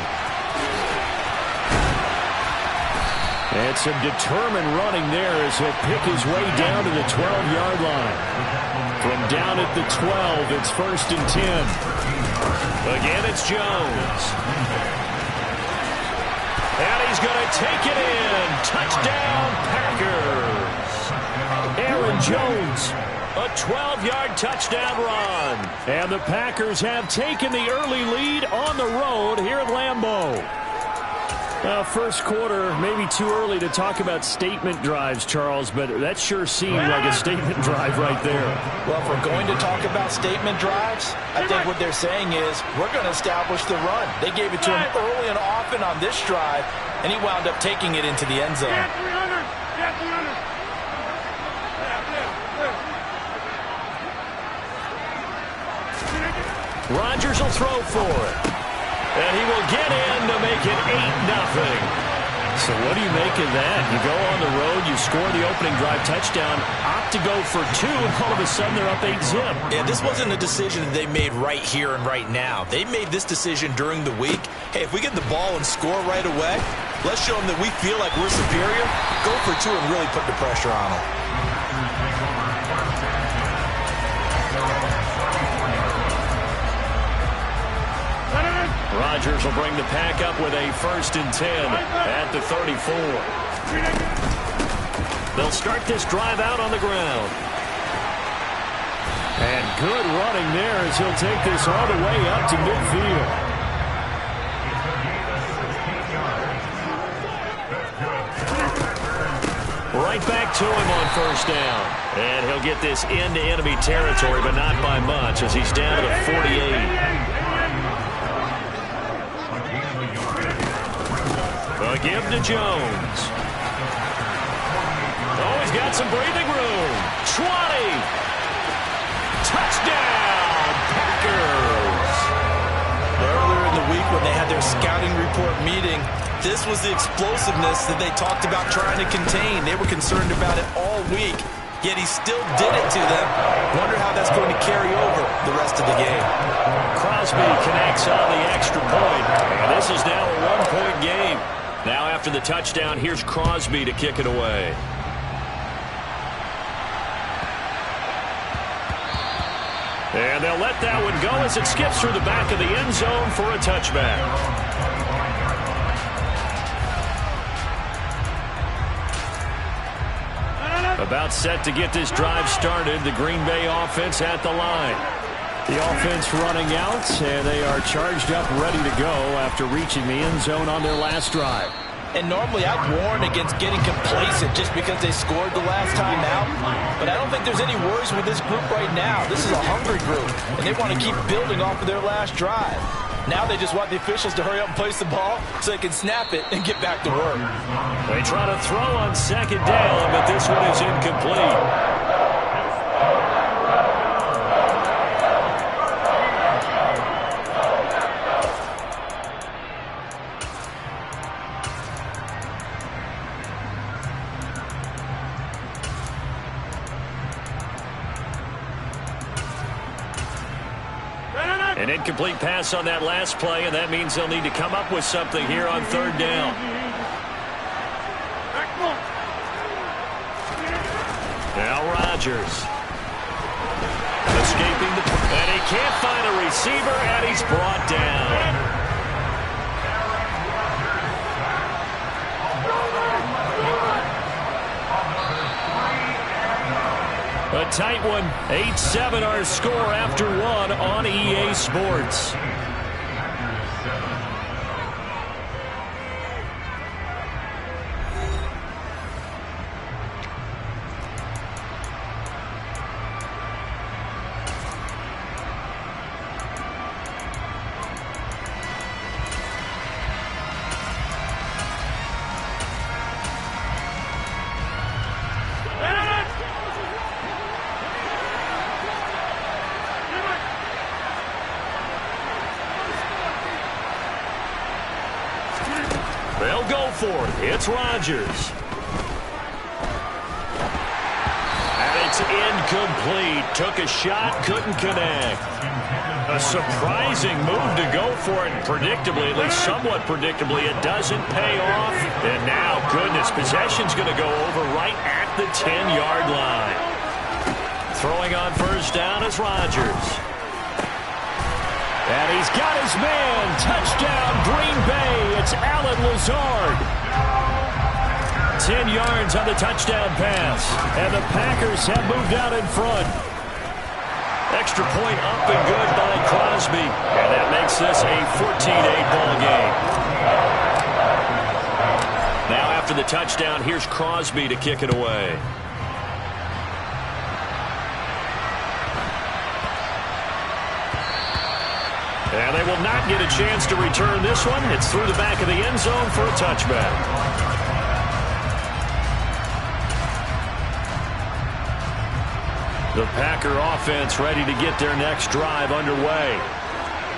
And some determined running there as he'll pick his way down to the 12-yard line. From down at the 12, it's 1st and 10. Again, it's Jones. And he's going to take it in. Touchdown, Packers. Aaron Jones. A 12-yard touchdown run. And the Packers have taken the early lead on the road here at Lambeau. First quarter, maybe too early to talk about statement drives, Charles, but that sure seemed like a statement drive right there. Well, if we're going to talk about statement drives, I think what they're saying is we're going to establish the run. They gave it to him early and often on this drive, and he wound up taking it into the end zone. Rodgers will throw for it. And he will get in to make it 8-0. So what do you make of that? You go on the road, you score the opening drive touchdown, opt to go for 2, and all of a sudden they're up 8-zip. Yeah, this wasn't a decision that they made right here and right now. They made this decision during the week. Hey, if we get the ball and score right away, let's show them that we feel like we're superior. Go for 2 and really put the pressure on them. Rodgers will bring the pack up with a 1st and 10 at the 34. They'll start this drive out on the ground. And good running there as he'll take this all the way up to midfield. Right back to him on 1st down. And he'll get this into enemy territory, but not by much as he's down to the 48. A give to Jones. Oh, he's got some breathing room. 20. Touchdown, Packers. Earlier in the week when they had their scouting report meeting, this was the explosiveness that they talked about trying to contain. They were concerned about it all week, yet he still did it to them. Wonder how that's going to carry over the rest of the game. Crosby connects on the extra point, and this is now a 1-point game. Now after the touchdown, here's Crosby to kick it away. And they'll let that one go as it skips through the back of the end zone for a touchback. About set to get this drive started. The Green Bay offense at the line. The offense running out, and they are charged up, ready to go after reaching the end zone on their last drive. And normally I'd warn against getting complacent just because they scored the last time out. But I don't think there's any worries with this group right now. This is a hungry group, and they want to keep building off of their last drive. Now they just want the officials to hurry up and place the ball so they can snap it and get back to work. They try to throw on second down, but this one is incomplete. An incomplete pass on that last play, and that means they'll need to come up with something here on third down. Now Rodgers. Escaping the... And he can't find a receiver, and he's brought down. A tight one. 8-7 our score after one on EA Sports. They'll go for it. It's Rodgers. And it's incomplete. Took a shot, couldn't connect. A surprising move to go for it. Predictably, at least somewhat predictably, it doesn't pay off. And now, goodness, possession's going to go over right at the 10-yard line. Throwing on first down is Rodgers. And he's got his man. Touchdown, Green Bay. It's Allen Lazard. 10 yards on the touchdown pass. And the Packers have moved out in front. Extra point up and good by Crosby. And that makes this a 14-8 ball game. Now after the touchdown, here's Crosby to kick it away. And they will not get a chance to return this one. It's through the back of the end zone for a touchback. The Packer offense ready to get their next drive underway.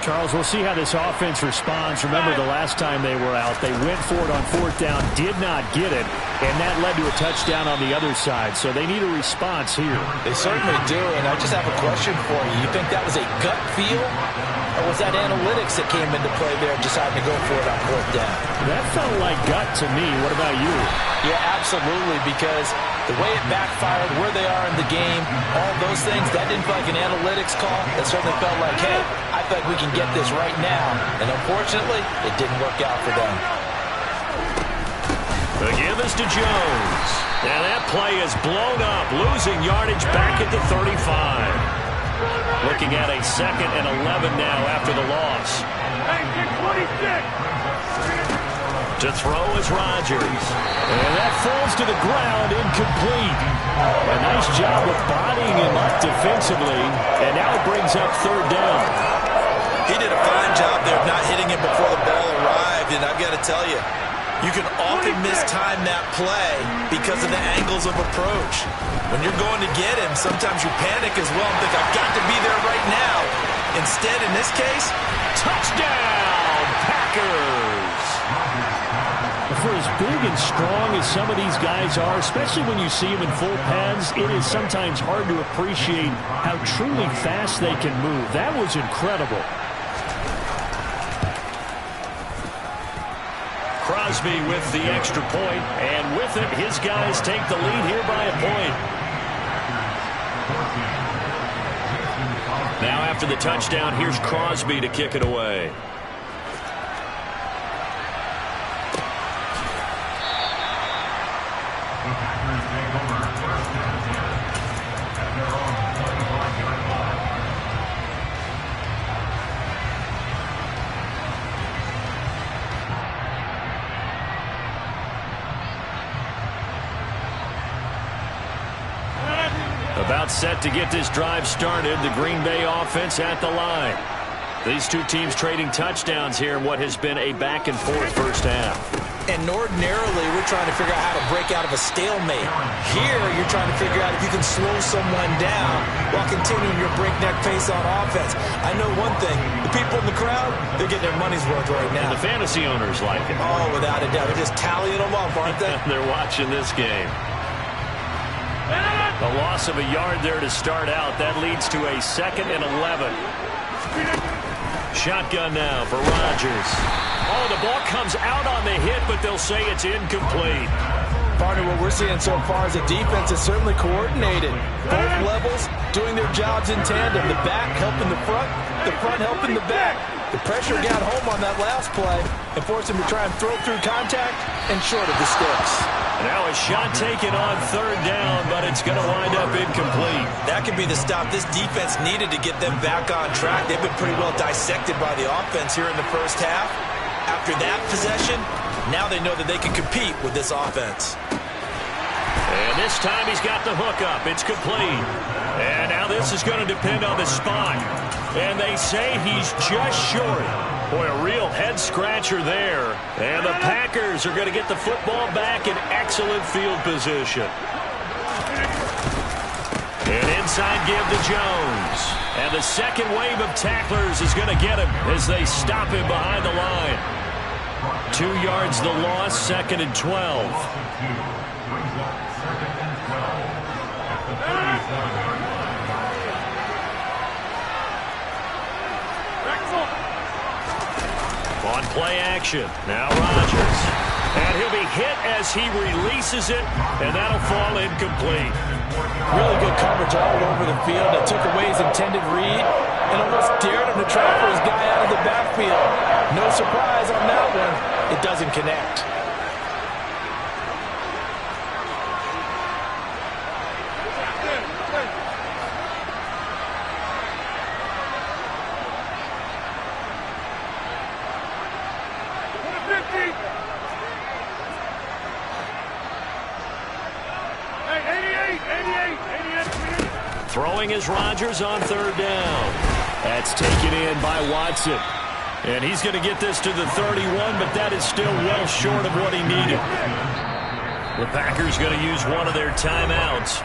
Charles, we'll see how this offense responds. Remember the last time they were out, they went for it on fourth down, did not get it, and that led to a touchdown on the other side. So they need a response here. They certainly do, and I just have a question for you. You think that was a gut feel, or was that analytics that came into play there deciding to go for it on fourth down? That felt like gut to me. What about you? Yeah, absolutely, because the way it backfired, where they are in the game, all those things, that didn't feel like an analytics call. It certainly felt like, hey, I feel like we can get this right now. And unfortunately, it didn't work out for them. The give is to Jones. And that play is blown up, losing yardage back at the 35. Looking at a 2nd and 11 now after the loss. To throw is Rodgers. And that falls to the ground, incomplete. A nice job of bodying him up defensively, and now it brings up third down. He did a fine job there of not hitting him before the ball arrived, and I've got to tell you, you can often mistime that play because of the angles of approach. When you're going to get him, sometimes you panic as well and think, I've got to be there right now. Instead, in this case, touchdown, Packers! For as big and strong as some of these guys are, especially when you see them in full pads, it is sometimes hard to appreciate how truly fast they can move. That was incredible. Crosby with the extra point, and with it, his guys take the lead here by a point. Now after the touchdown, here's Crosby to kick it away. About set to get this drive started. The Green Bay offense at the line. These two teams trading touchdowns here in what has been a back-and-forth first half. And ordinarily, we're trying to figure out how to break out of a stalemate. Here, you're trying to figure out if you can slow someone down while continuing your breakneck pace on offense. I know one thing. The people in the crowd, they're getting their money's worth right now. And the fantasy owners like it. Oh, without a doubt. They're just tallying them up, aren't they? They're watching this game. A loss of a yard there to start out. That leads to a 2nd and 11. Shotgun now for Rodgers. Oh, the ball comes out on the hit, but they'll say it's incomplete. Partner, what we're seeing so far is the defense is certainly coordinated. Both levels doing their jobs in tandem. The back helping the front helping the back. The pressure got home on that last play and forced him to try and throw through contact and short of the sticks. Now a shot taken on 3rd down, but it's going to wind up incomplete. That could be the stop this defense needed to get them back on track. They've been pretty well dissected by the offense here in the first half. After that possession, now they know that they can compete with this offense. And this time he's got the hook up. It's complete. And now this is going to depend on the spot. And they say he's just short. Boy, a real head-scratcher there. And the Packers are going to get the football back in excellent field position. And inside give to Jones. And the second wave of tacklers is going to get him as they stop him behind the line. 2 yards the loss, 2nd and 12. On play action, now Rodgers. And he'll be hit as he releases it, and that'll fall incomplete. Really good coverage all over the field. That took away his intended read and almost dared him to try for his guy out of the backfield. No surprise on that one. It doesn't connect. Throwing is Rodgers on 3rd down. That's taken in by Watson. And he's going to get this to the 31, but that is still well short of what he needed. The Packers going to use one of their timeouts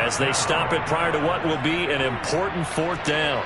as they stop it prior to what will be an important 4th down.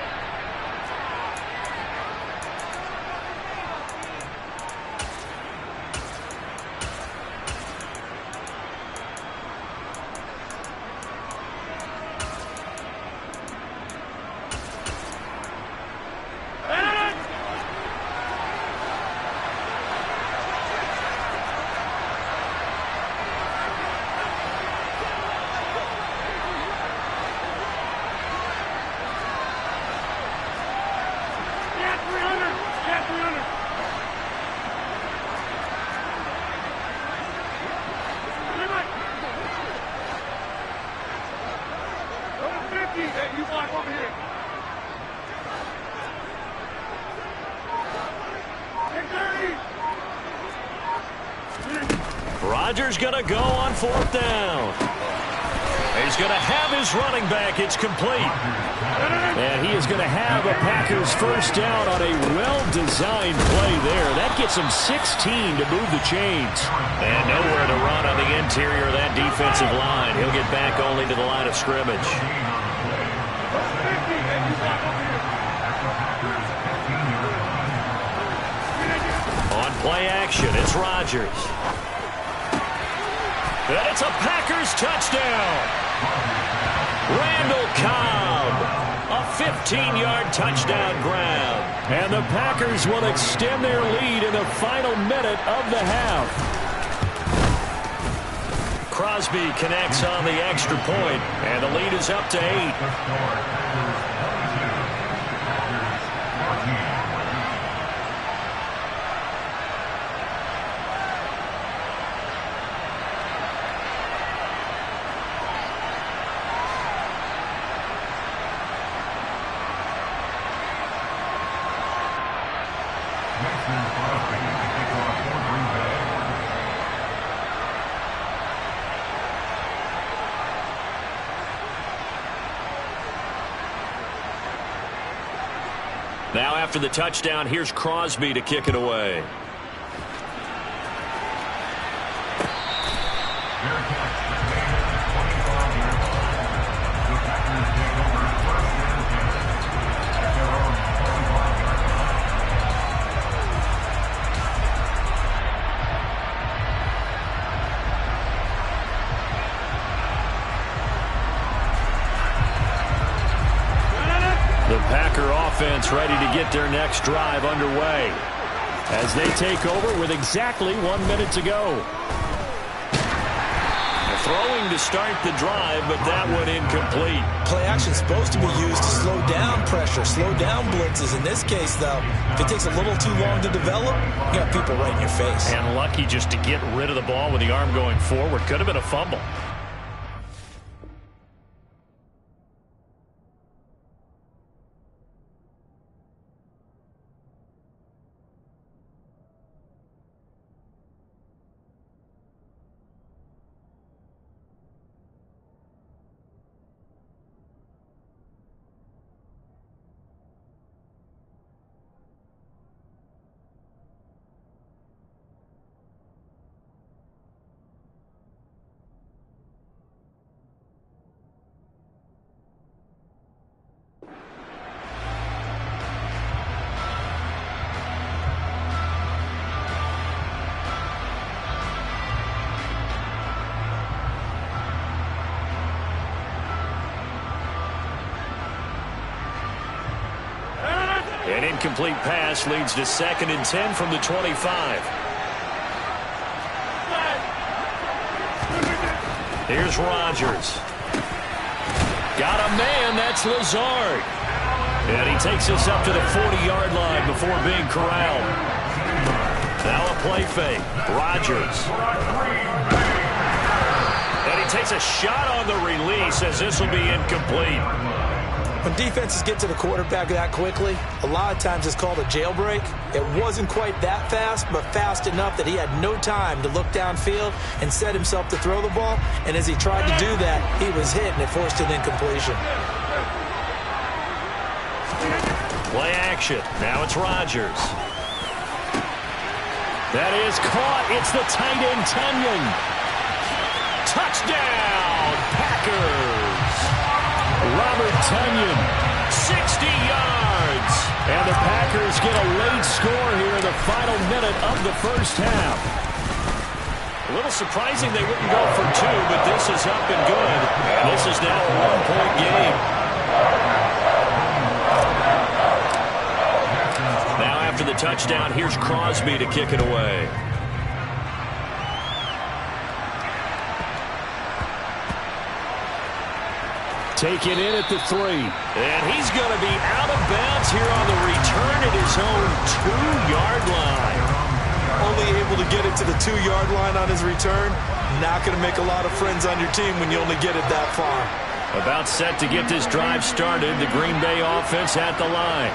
Rodgers going to go on 4th down. He's going to have his running back. It's complete. And he is going to have a Packers first down on a well-designed play there. That gets him 16 to move the chains. And nowhere to run on the interior of that defensive line. He'll get back only to the line of scrimmage. On play action, it's Rodgers. And it's a Packers touchdown. Randall Cobb, a 15-yard touchdown grab. And the Packers will extend their lead in the final minute of the half. Crosby connects on the extra point, and the lead is up to 8. Now after the touchdown, here's Crosby to kick it away. Offense ready to get their next drive underway as they take over with exactly 1 minute to go. Throwing to start the drive, but that one incomplete. Play action is supposed to be used to slow down pressure, slow down blitzes. In this case, though, if it takes a little too long to develop, you got people right in your face. And lucky just to get rid of the ball with the arm going forward. Could have been a fumble. An incomplete pass leads to 2nd and 10 from the 25. Here's Rodgers. Got a man, that's Lazard. And he takes us up to the 40-yard line before being corralled. Now a play fake. Rodgers. And he takes a shot on the release as this will be incomplete. When defenses get to the quarterback that quickly, a lot of times it's called a jailbreak. It wasn't quite that fast, but fast enough that he had no time to look downfield and set himself to throw the ball. And as he tried to do that, he was hit, and it forced an incompletion. Play action. Now it's Rodgers. That is caught. It's the tight end, Tonyan. Touchdown, Packers. Robert Tonyan, 60 yards. And the Packers get a late score here in the final minute of the first half. A little surprising they wouldn't go for 2, but this is up and good. And this is now a 1-point game. Now after the touchdown, here's Crosby to kick it away. Taken in at the 3. And he's going to be out of bounds here on the return at his own 2-yard line. Only able to get it to the 2-yard line on his return. Not going to make a lot of friends on your team when you only get it that far. About set to get this drive started. The Green Bay offense at the line.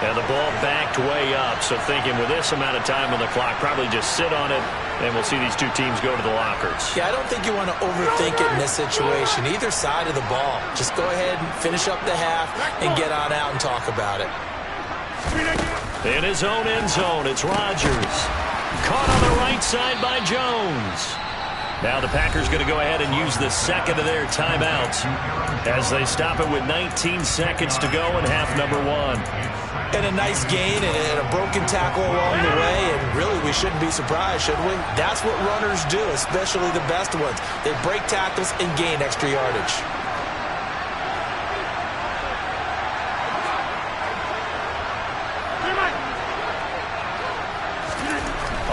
And the ball backed way up. So thinking with this amount of time on the clock, probably just sit on it, and we'll see these two teams go to the lockers. Yeah, I don't think you want to overthink it in this situation. Either side of the ball. Just go ahead and finish up the half and get on out and talk about it. In his own end zone, it's Rodgers. Caught on the right side by Jones. Now the Packers going to go ahead and use the second of their timeouts as they stop it with 19 seconds to go in half number 1. And a nice gain and a broken tackle along the way, and really we shouldn't be surprised, should we? That's what runners do, especially the best ones. They break tackles and gain extra yardage.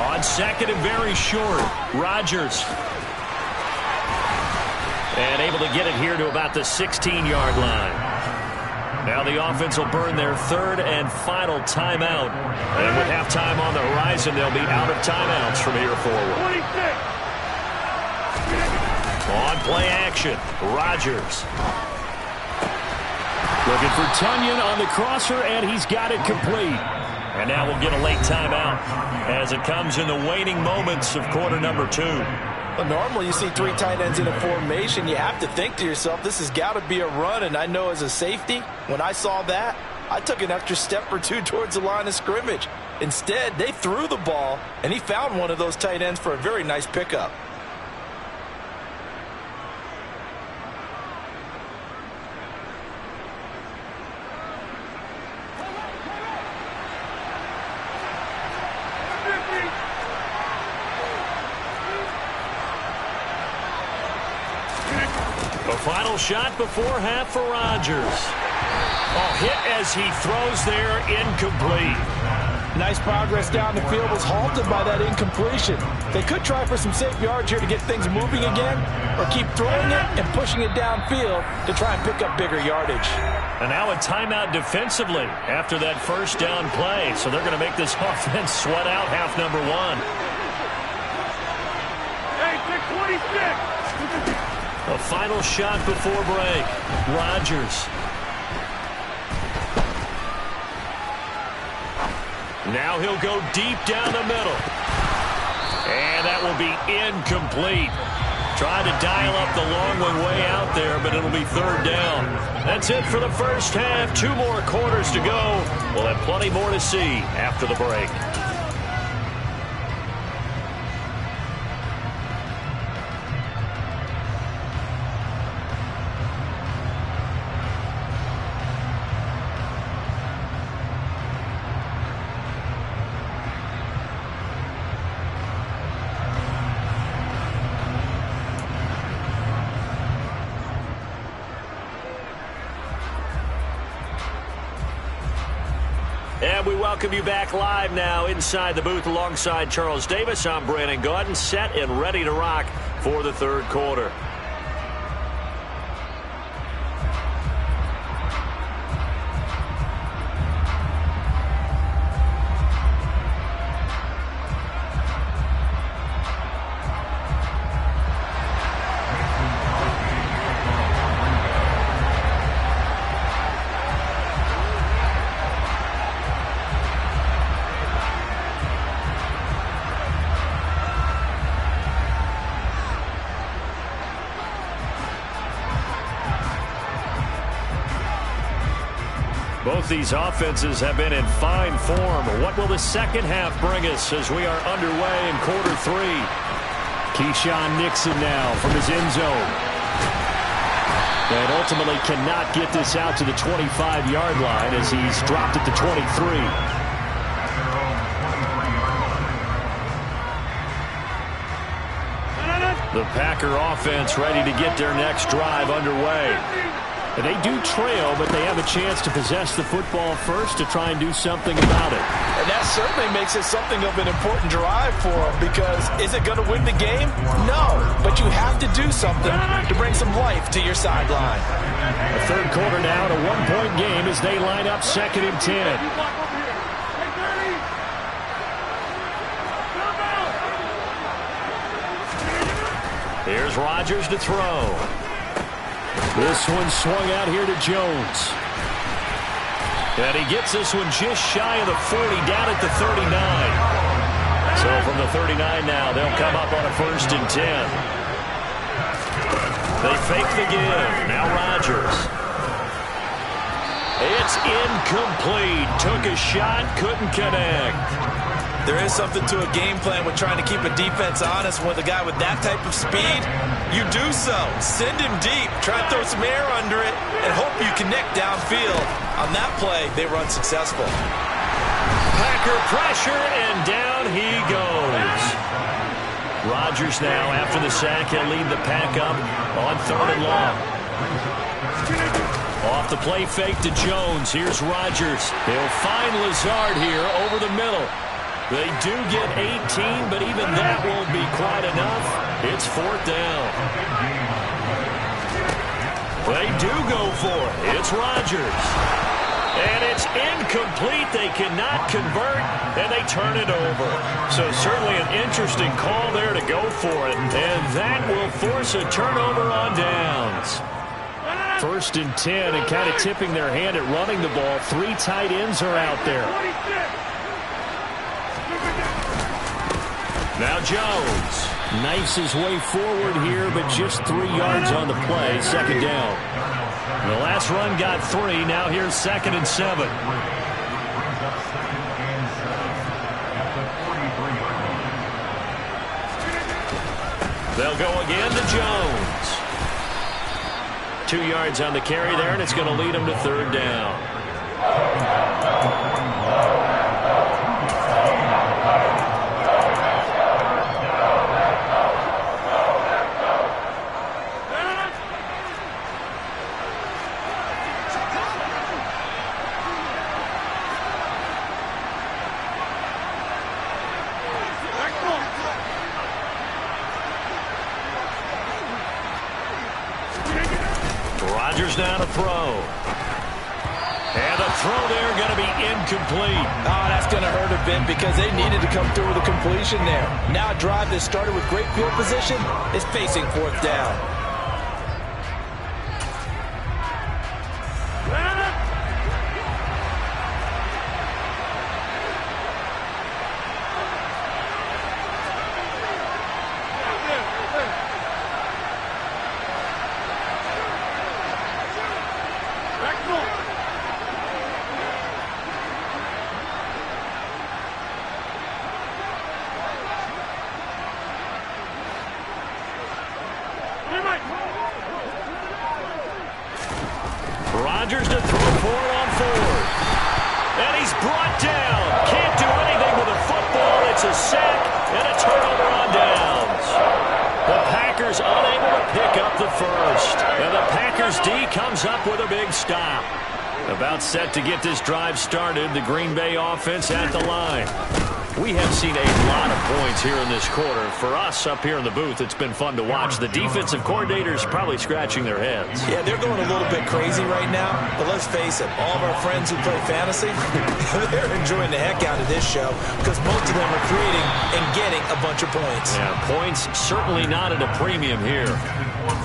On second and very short, Rodgers. And able to get it here to about the 16-yard line. Now the offense will burn their third and final timeout. And with halftime on the horizon, they'll be out of timeouts from here forward. 26. On play action, Rodgers. Looking for Tonyan on the crosser, and he's got it complete. And now we'll get a late timeout as it comes in the waning moments of quarter number 2. Well, normally you see 3 tight ends in a formation. You have to think to yourself, this has got to be a run. And I know as a safety, when I saw that, I took an extra step or 2 towards the line of scrimmage. Instead, they threw the ball, and he found one of those tight ends for a very nice pickup. The final shot before half for Rodgers. Oh, hit as he throws there, incomplete. Nice progress down the field was halted by that incompletion. They could try for some safe yards here to get things moving again, or keep throwing it and pushing it downfield to try and pick up bigger yardage. And now a timeout defensively after that first down play. So they're going to make this offense sweat out half number 1. Hey, 626. A final shot before break. Rodgers. Now he'll go deep down the middle. And that will be incomplete. Trying to dial up the long one way out there, but it'll be third down. That's it for the first half. 2 more quarters to go. We'll have plenty more to see after the break. And we welcome you back live now inside the booth alongside Charles Davis. I'm Brandon Gaudin, set and ready to rock for the third quarter. Both these offenses have been in fine form. What will the second half bring us as we are underway in quarter 3? Keyshawn Nixon now from his end zone. And ultimately cannot get this out to the 25-yard line as he's dropped it to 23. The Packer offense ready to get their next drive underway. And they do trail, but they have a chance to possess the football first to try and do something about it. And that certainly makes it something of an important drive for them, because is it going to win the game? No, but you have to do something to bring some life to your sideline. A third quarter now, a 1-point game as they line up second and 10. Here's Rodgers to throw. This one swung out here to Jones. And he gets this one just shy of the 40, down at the 39. So from the 39 now, they'll come up on a 1st and 10. They fake the give. Now Rodgers. It's incomplete. Took a shot, couldn't connect. There is something to a game plan with trying to keep a defense honest. With a guy with that type of speed, you do so. Send him deep. Try to throw some air under it and hope you connect downfield. On that play, they run successful. Packer pressure, and down he goes. Rodgers now, after the sack, he'll lead the pack up on 3rd and long. Off the play fake to Jones. Here's Rodgers. He'll find Lazard here over the middle. They do get 18, but even that won't be quite enough. It's 4th down. They do go for it. It's Rodgers. And it's incomplete. They cannot convert, and they turn it over. So certainly an interesting call there to go for it. And that will force a turnover on downs. 1st and 10, and kind of tipping their hand at running the ball. 3 tight ends are out there. Now Jones. Knifes his way forward here, but just 3 yards on the play. 2nd down. The last run got 3. Now here's 2nd and 7. They'll go again to Jones. 2 yards on the carry there, and it's going to lead them to 3rd down. Rodgers now to throw. And the throw there going to be incomplete. Oh, that's going to hurt a bit because they needed to come through with a completion there. Now a drive that started with great field position is facing 4th down. Rodgers to throw for it on 4th. And he's brought down. Can't do anything with a football. It's a sack and a turnover on downs. The Packers unable to pick up the first. And the Packers D comes up with a big stop. About set to get this drive started. The Green Bay offense at the line. We have seen a lot of points here in this quarter. For us up here in the booth, it's been fun to watch. The defensive coordinators probably scratching their heads. Yeah, they're going a little bit crazy right now. But let's face it, all of our friends who play fantasy, they're enjoying the heck out of this show because most of them are creating and getting a bunch of points. Yeah, points certainly not at a premium here.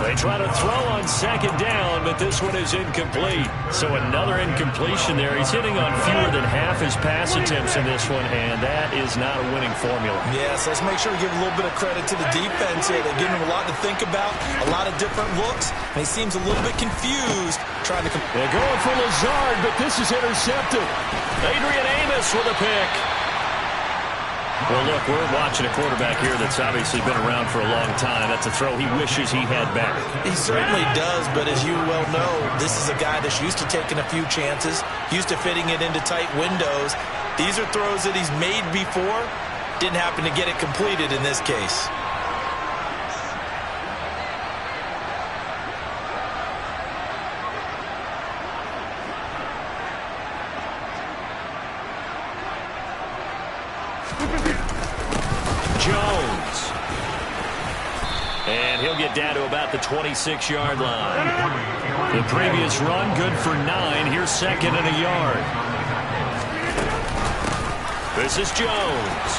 They try to throw on 2nd down, but this one is incomplete. So another incompletion there. He's hitting on fewer than half his pass attempts in this one, and that is not a winning formula. Yes, let's make sure we give a little bit of credit to the defense here. They're giving him a lot to think about, a lot of different looks, and he seems a little bit confused trying to... They're going for Lazard, but this is intercepted. Adrian Amos with a pick. Well, look, we're watching a quarterback here that's obviously been around for a long time. That's a throw he wishes he had back. He certainly does, but as you well know, this is a guy that's used to taking a few chances, used to fitting it into tight windows. These are throws that he's made before. Didn't happen to get it completed in this case. Jones. And he'll get down to about the 26-yard line. The previous run, good for 9. Here's 2nd and a yard. This is Jones.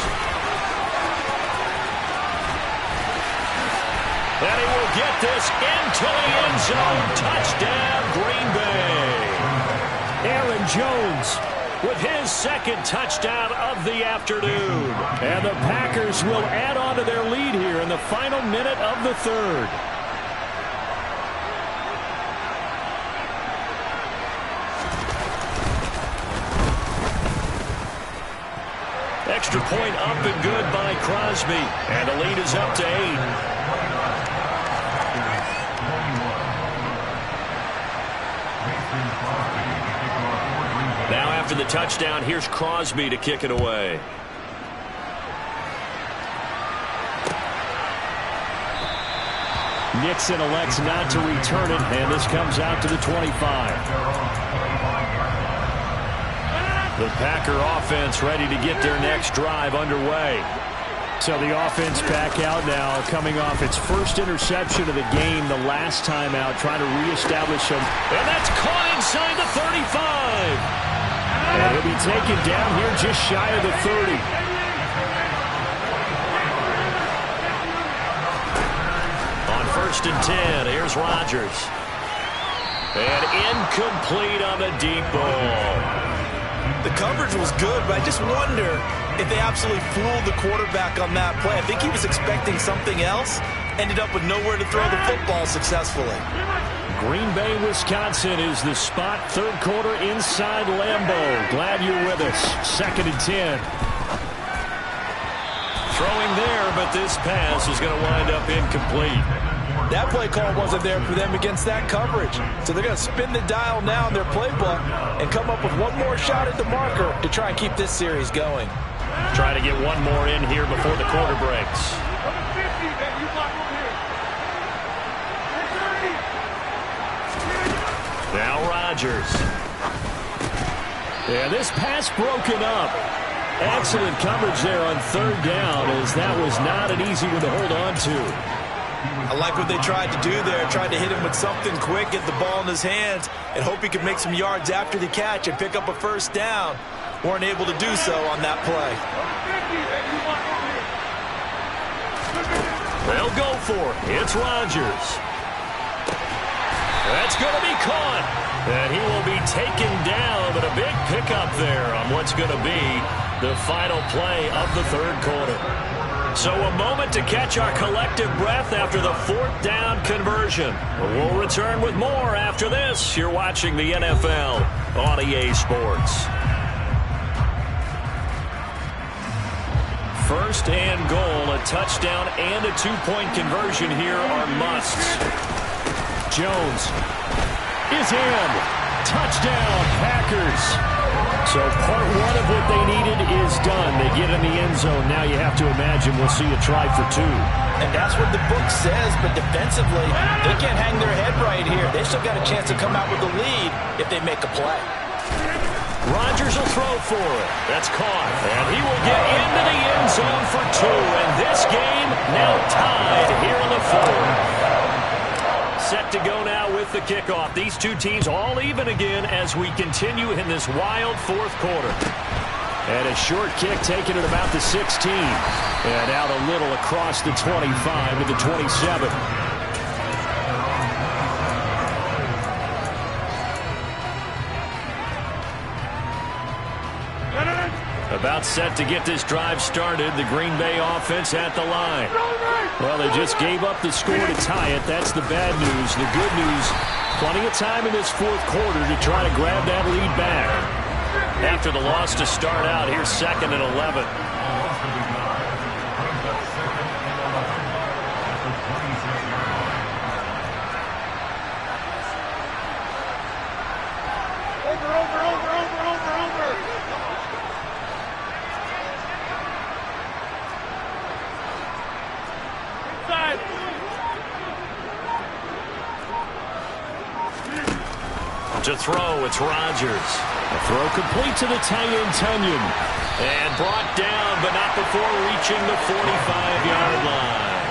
And he will get this into the end zone. Touchdown, Green Bay. Aaron Jones with his 2nd touchdown of the afternoon. And the Packers will add on to their lead here in the final minute of the 3rd. Extra point up and good by Crosby. And the lead is up to 8. Now after the touchdown, here's Crosby to kick it away. Nixon elects not to return it, and this comes out to the 25. The Packer offense ready to get their next drive underway. So the offense back out now, coming off its first interception of the game the last time out, trying to reestablish them. And that's caught inside the 35. And he'll be taken down here just shy of the 30. On 1st and 10, here's Rodgers. And incomplete on the deep ball. The coverage was good, but I just wonder if they absolutely fooled the quarterback on that play. I think he was expecting something else, ended up with nowhere to throw the football successfully. Green Bay, Wisconsin is the spot. 3rd quarter inside Lambeau. Glad you're with us. 2nd and 10. Throwing there, but this pass is going to wind up incomplete. That play call wasn't there for them against that coverage. So they're going to spin the dial now in their playbook and come up with one more shot at the marker to try and keep this series going. Trying to get one more in here before the quarter breaks. Now Rodgers. Yeah, this pass broken up. Excellent coverage there on 3rd down, as that was not an easy one to hold on to. I like what they tried to do there. Tried to hit him with something quick, get the ball in his hands, and hope he could make some yards after the catch and pick up a 1st down. Weren't able to do so on that play. They'll go for it. It's Rodgers. That's going to be caught. And he will be taken down, but a big pickup there on what's going to be the final play of the 3rd quarter. So a moment to catch our collective breath after the 4th down conversion. We'll return with more after this. You're watching the NFL on EA Sports. 1st and goal, a touchdown and a 2-point conversion here are musts. Jones is in. Touchdown, Packers. So part 1 of what they needed is done. They get in the end zone. Now you have to imagine we'll see a try for 2. And that's what the book says, but defensively, they can't hang their head right here. They still got a chance to come out with the lead if they make a play. Rodgers will throw for it. That's caught. And he will get into the end zone for 2. And this game now tied here in the 4th. Set to go now with the kickoff. These two teams all even again as we continue in this wild 4th quarter. And a short kick taken at about the 16. And out a little across the 25 to the 27. About set to get this drive started. The Green Bay offense at the line. Well, they just gave up the score to tie it. That's the bad news. The good news, plenty of time in this 4th quarter to try to grab that lead back. After the loss to start out, here's 2nd and 11. To throw, it's Rodgers. A throw complete to the tight end, Tonyan. And brought down, but not before reaching the 45-yard line.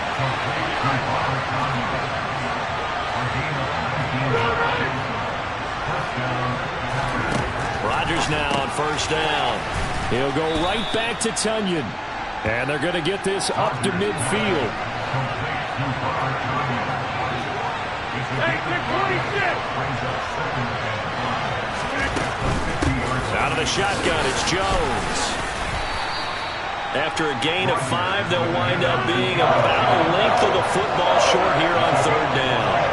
Rodgers now on 1st down. He'll go right back to Tonyan. And they're going to get this up to midfield. Out of the shotgun, it's Jones. After a gain of 5, they'll wind up being about a length of the football short here on 3rd down.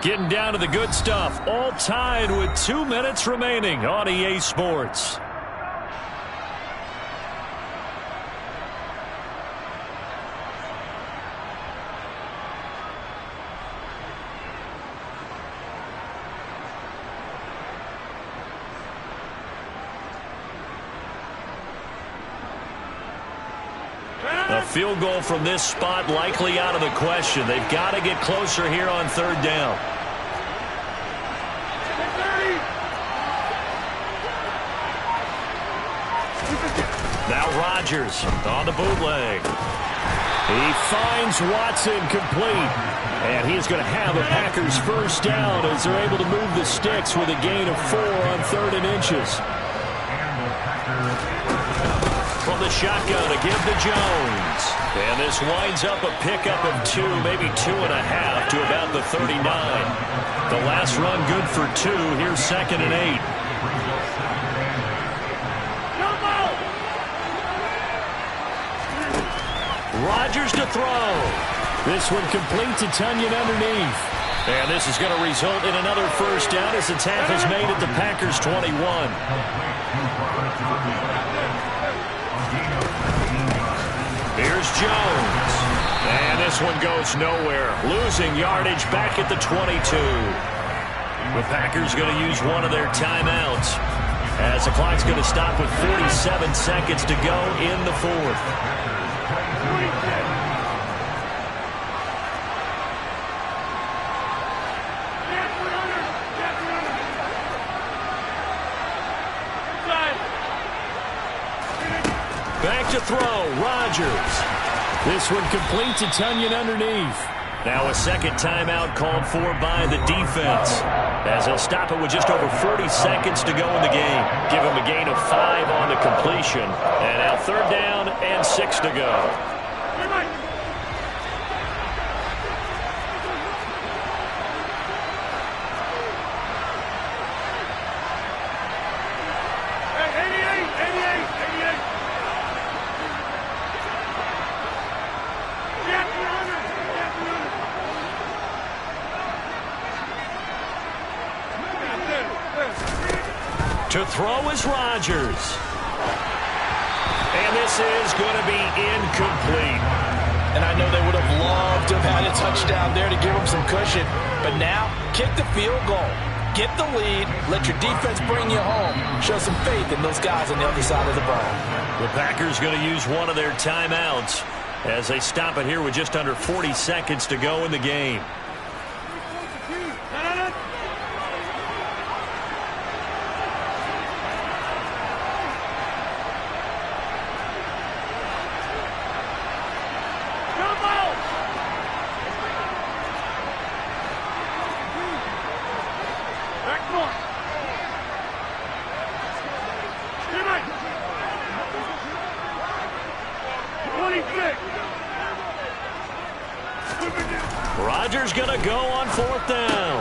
Getting down to the good stuff. All tied with 2 minutes remaining on EA Sports. field goal from this spot likely out of the question. They've got to get closer here on third down. Now Rodgers on the bootleg. He finds Watson complete. And he's going to have a Packers first down as they're able to move the sticks with a gain of 4 on 3rd and inches. From the shotgun to give to Jones. And this winds up a pickup of 2, maybe 2.5 to about the 39. The last run good for 2. Here's 2nd and 8. Rodgers to throw. This one complete to Tonyan underneath. And this is going to result in another first down as the tackle is made at the Packers 21. Here's Jones. And this one goes nowhere. Losing yardage back at the 22. The Packers going to use one of their timeouts as the clock's going to stop with 47 seconds to go in the 4th. Back to throw, Rodgers. This one complete to Tonyan underneath. Now a second timeout called for by the defense, as they'll stop it with just over 40 seconds to go in the game. Give them a gain of 5 on the completion. And now 3rd down and 6 to go. To throw is Rodgers. And this is going to be incomplete. And I know they would have loved to have had a touchdown there to give them some cushion. But now, kick the field goal. Get the lead. Let your defense bring you home. Show some faith in those guys on the other side of the ball. The Packers going to use one of their timeouts as they stop it here with just under 40 seconds to go in the game. Rodgers going to go on 4th down.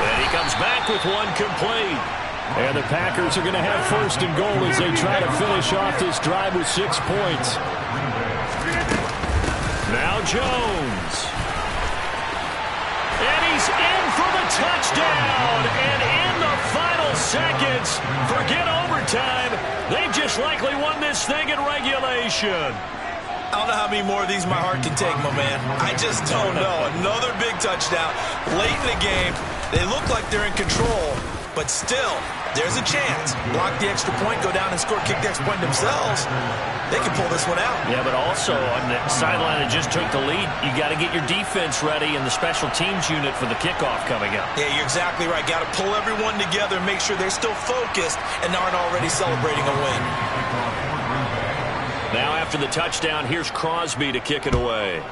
And he comes back with one complete. And the Packers are going to have 1st and goal as they try to finish off this drive with 6 points. Now Jones. And he's in for the touchdown. And in the final seconds, forget overtime. They've just likely won this thing in regulation. I don't know how many more of these my heart can take, my man. I just don't know. Another big touchdown late in the game. They look like they're in control, but still, there's a chance. Block the extra point, go down and score, kick the extra point themselves. They can pull this one out. Yeah, but also on the sideline that just took the lead, you got to get your defense ready and the special teams unit for the kickoff coming up. Yeah, you're exactly right. Got to pull everyone together and make sure they're still focused and aren't already celebrating a win. Now after the touchdown, here's Crosby to kick it away.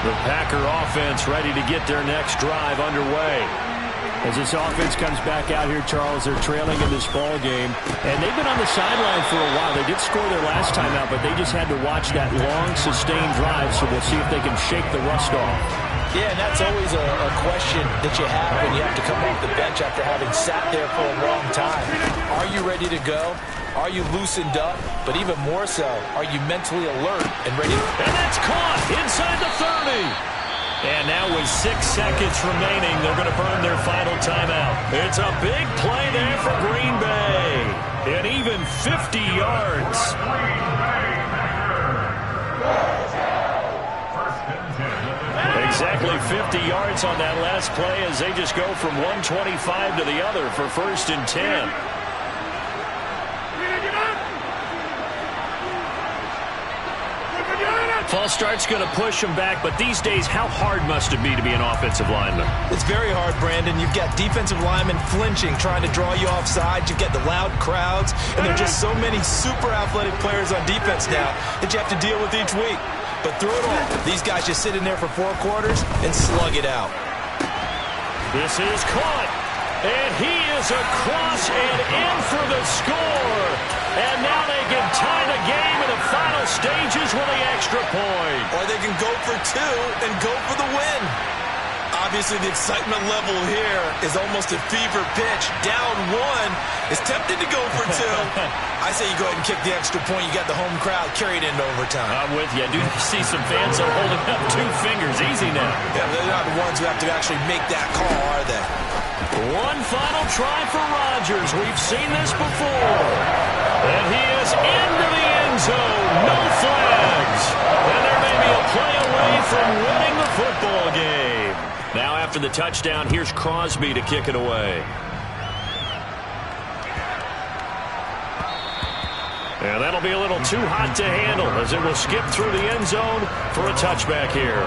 The Packer offense ready to get their next drive underway. As this offense comes back out here, Charles, they're trailing in this ball game. And they've been on the sideline for a while. They did score their last time out, but they just had to watch that long, sustained drive, so we'll see if they can shake the rust off. Yeah, and that's always a question that you have when you have to come off the bench after having sat there for a long time. Are you ready to go? Are you loosened up? But even more so, are you mentally alert and ready? And that's caught inside the 30. And now with 6 seconds remaining, they're going to burn their final timeout. It's a big play there for Green Bay. an even 50 yards. Exactly 50 yards on that last play as they just go from 125 to the other for 1st and 10. False start's going to push him back, but these days, how hard must it be to be an offensive lineman? It's very hard, Brandon. You've got defensive linemen flinching, trying to draw you off sides. You've got the loud crowds, and there are just so many super athletic players on defense now that you have to deal with each week. But through it all, these guys just sit in there for 4 quarters and slug it out. This is caught, and he is across and in for the score. And now they can tie the game in the final stages with the extra point. Or they can go for 2 and go for the win. Obviously, the excitement level here is almost a fever pitch. Down 1 is tempted to go for 2. I say you go ahead and kick the extra point. You got the home crowd carried into overtime. I'm with you. I do see some fans are holding up 2 fingers. Easy now. Yeah, they're not the ones who have to actually make that call, are they? One final try for Rodgers. We've seen this before. And he is into the end zone. No flags. And there may be a play away from winning the football game. Now after the touchdown, here's Crosby to kick it away. And that'll be a little too hot to handle as it will skip through the end zone for a touchback here.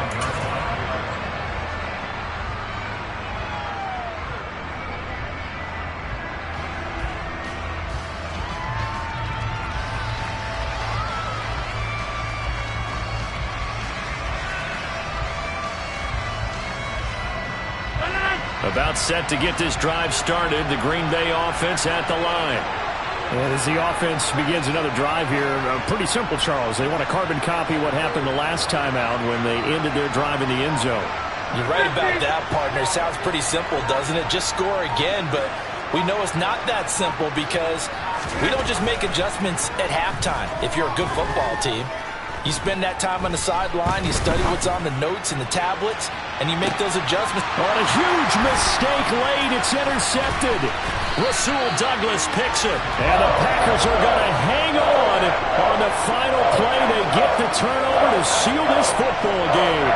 About set to get this drive started. The Green Bay offense at the line. And as the offense begins another drive here, pretty simple, Charles. They want to carbon copy what happened the last time out when they ended their drive in the end zone. You're right about that, partner. Sounds pretty simple, doesn't it? Just score again, but we know it's not that simple because we don't just make adjustments at halftime if you're a good football team. You spend that time on the sideline, you study what's on the notes and the tablets, and you make those adjustments. On a huge mistake late, it's intercepted. Rasul Douglas picks it. And the Packers are going to hang on the final play. They get the turnover to seal this football game.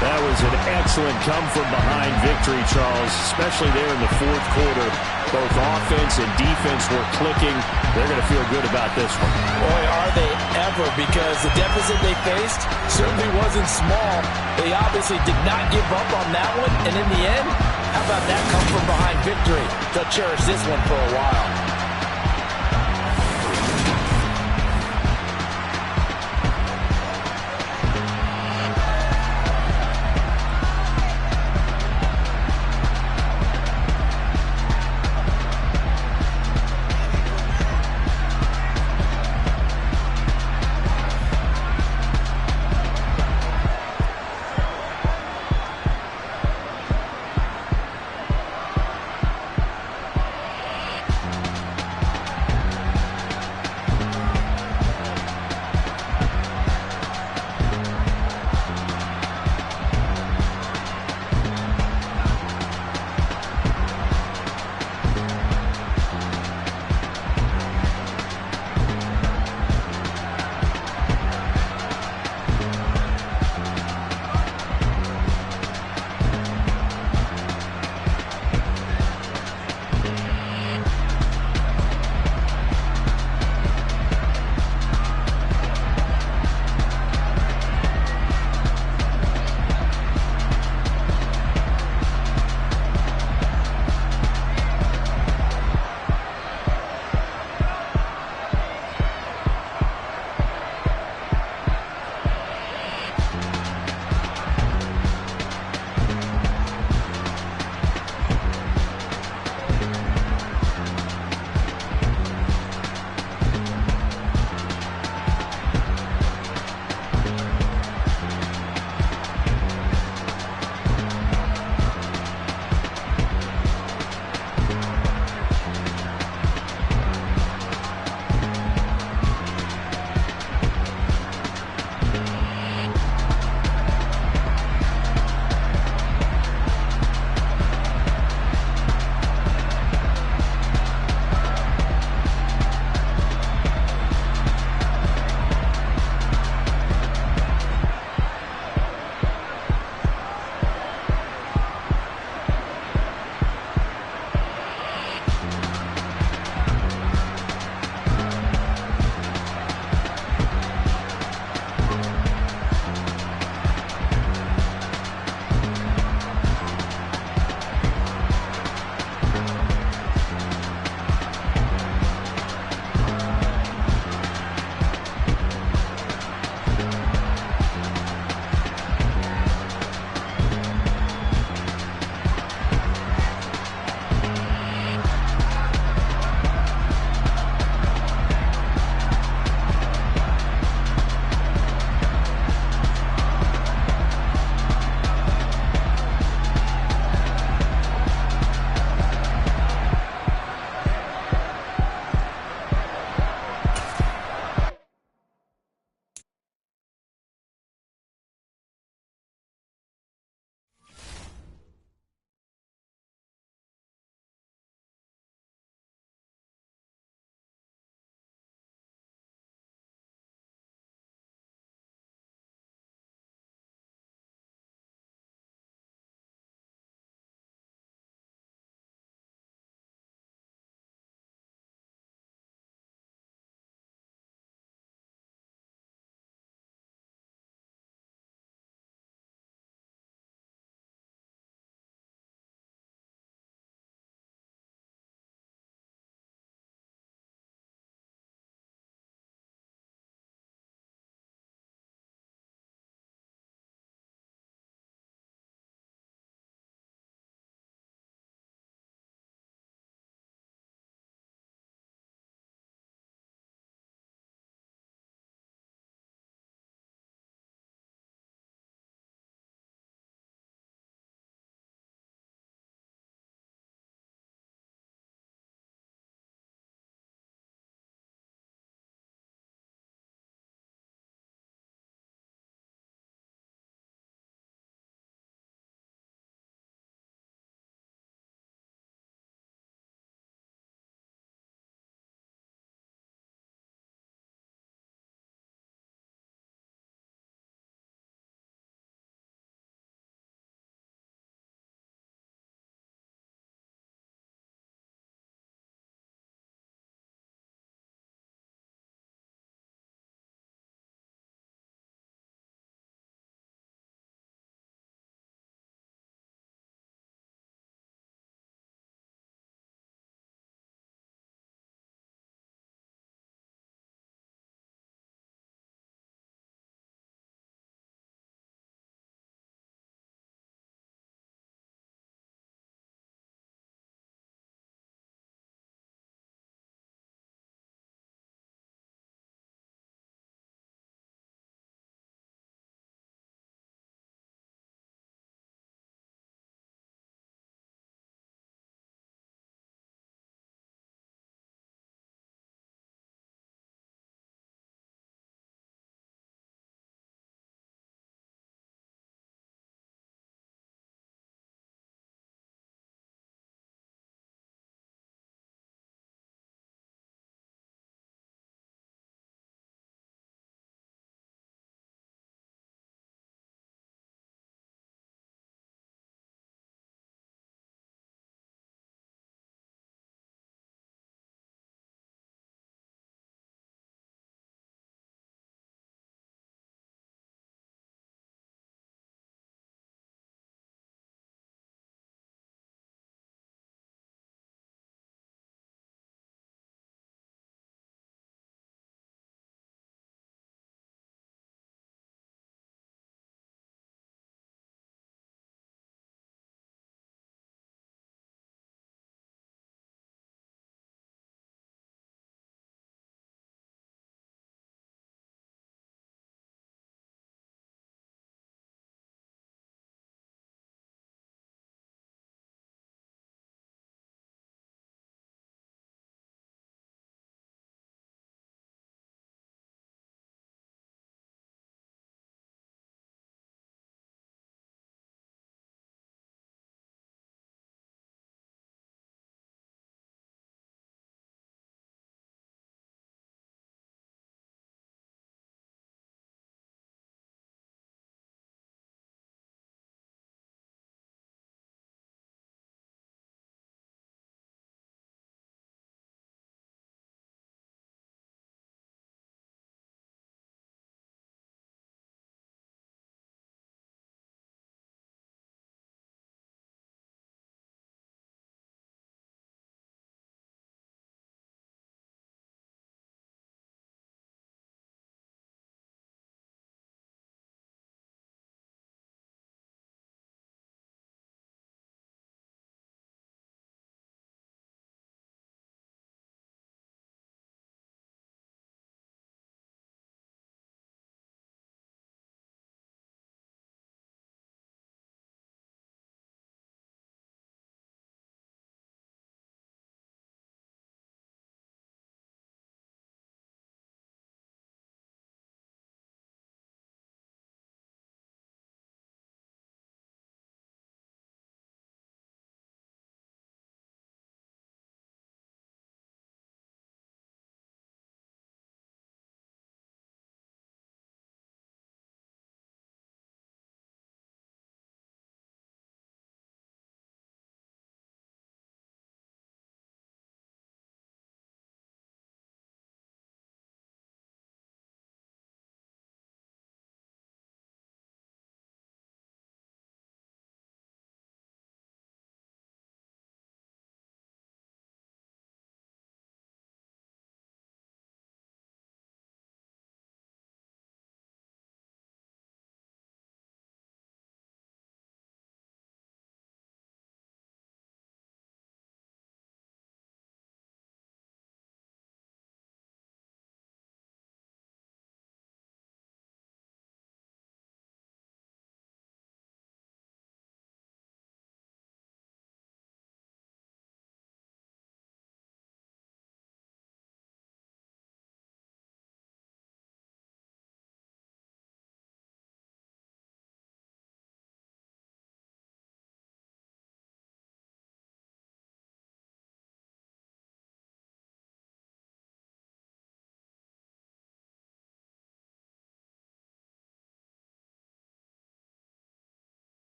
That was an excellent come-from-behind victory, Charles, especially there in the 4th quarter. Both offense and defense were clicking. They're going to feel good about this one. Boy, are they ever, because the deficit they faced certainly wasn't small. They obviously did not give up on that one, and in the end, how about that come-from-behind victory? They'll cherish this one for a while.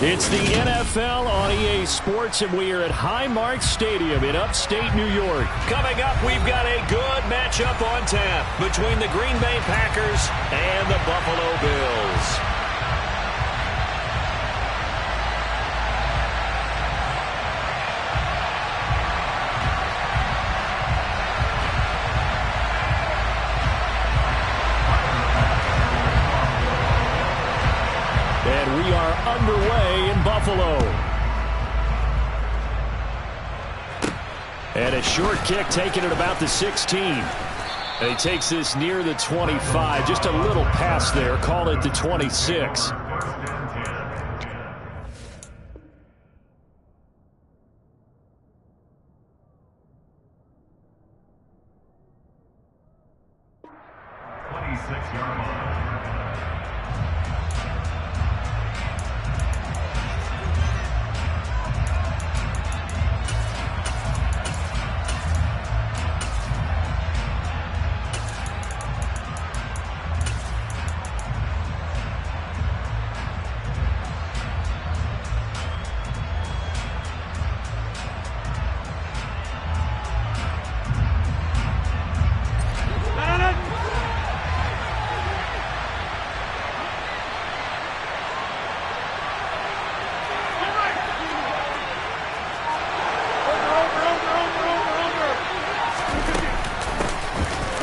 It's the NFL on EA Sports, and we are at Highmark Stadium in upstate New York. Coming up, we've got a good matchup on tap between the Green Bay Packers and the Buffalo Bills. And we are underway in Buffalo. And a short kick taken at about the 16. And he takes this near the 25. Just a little pass there. Call it the 26.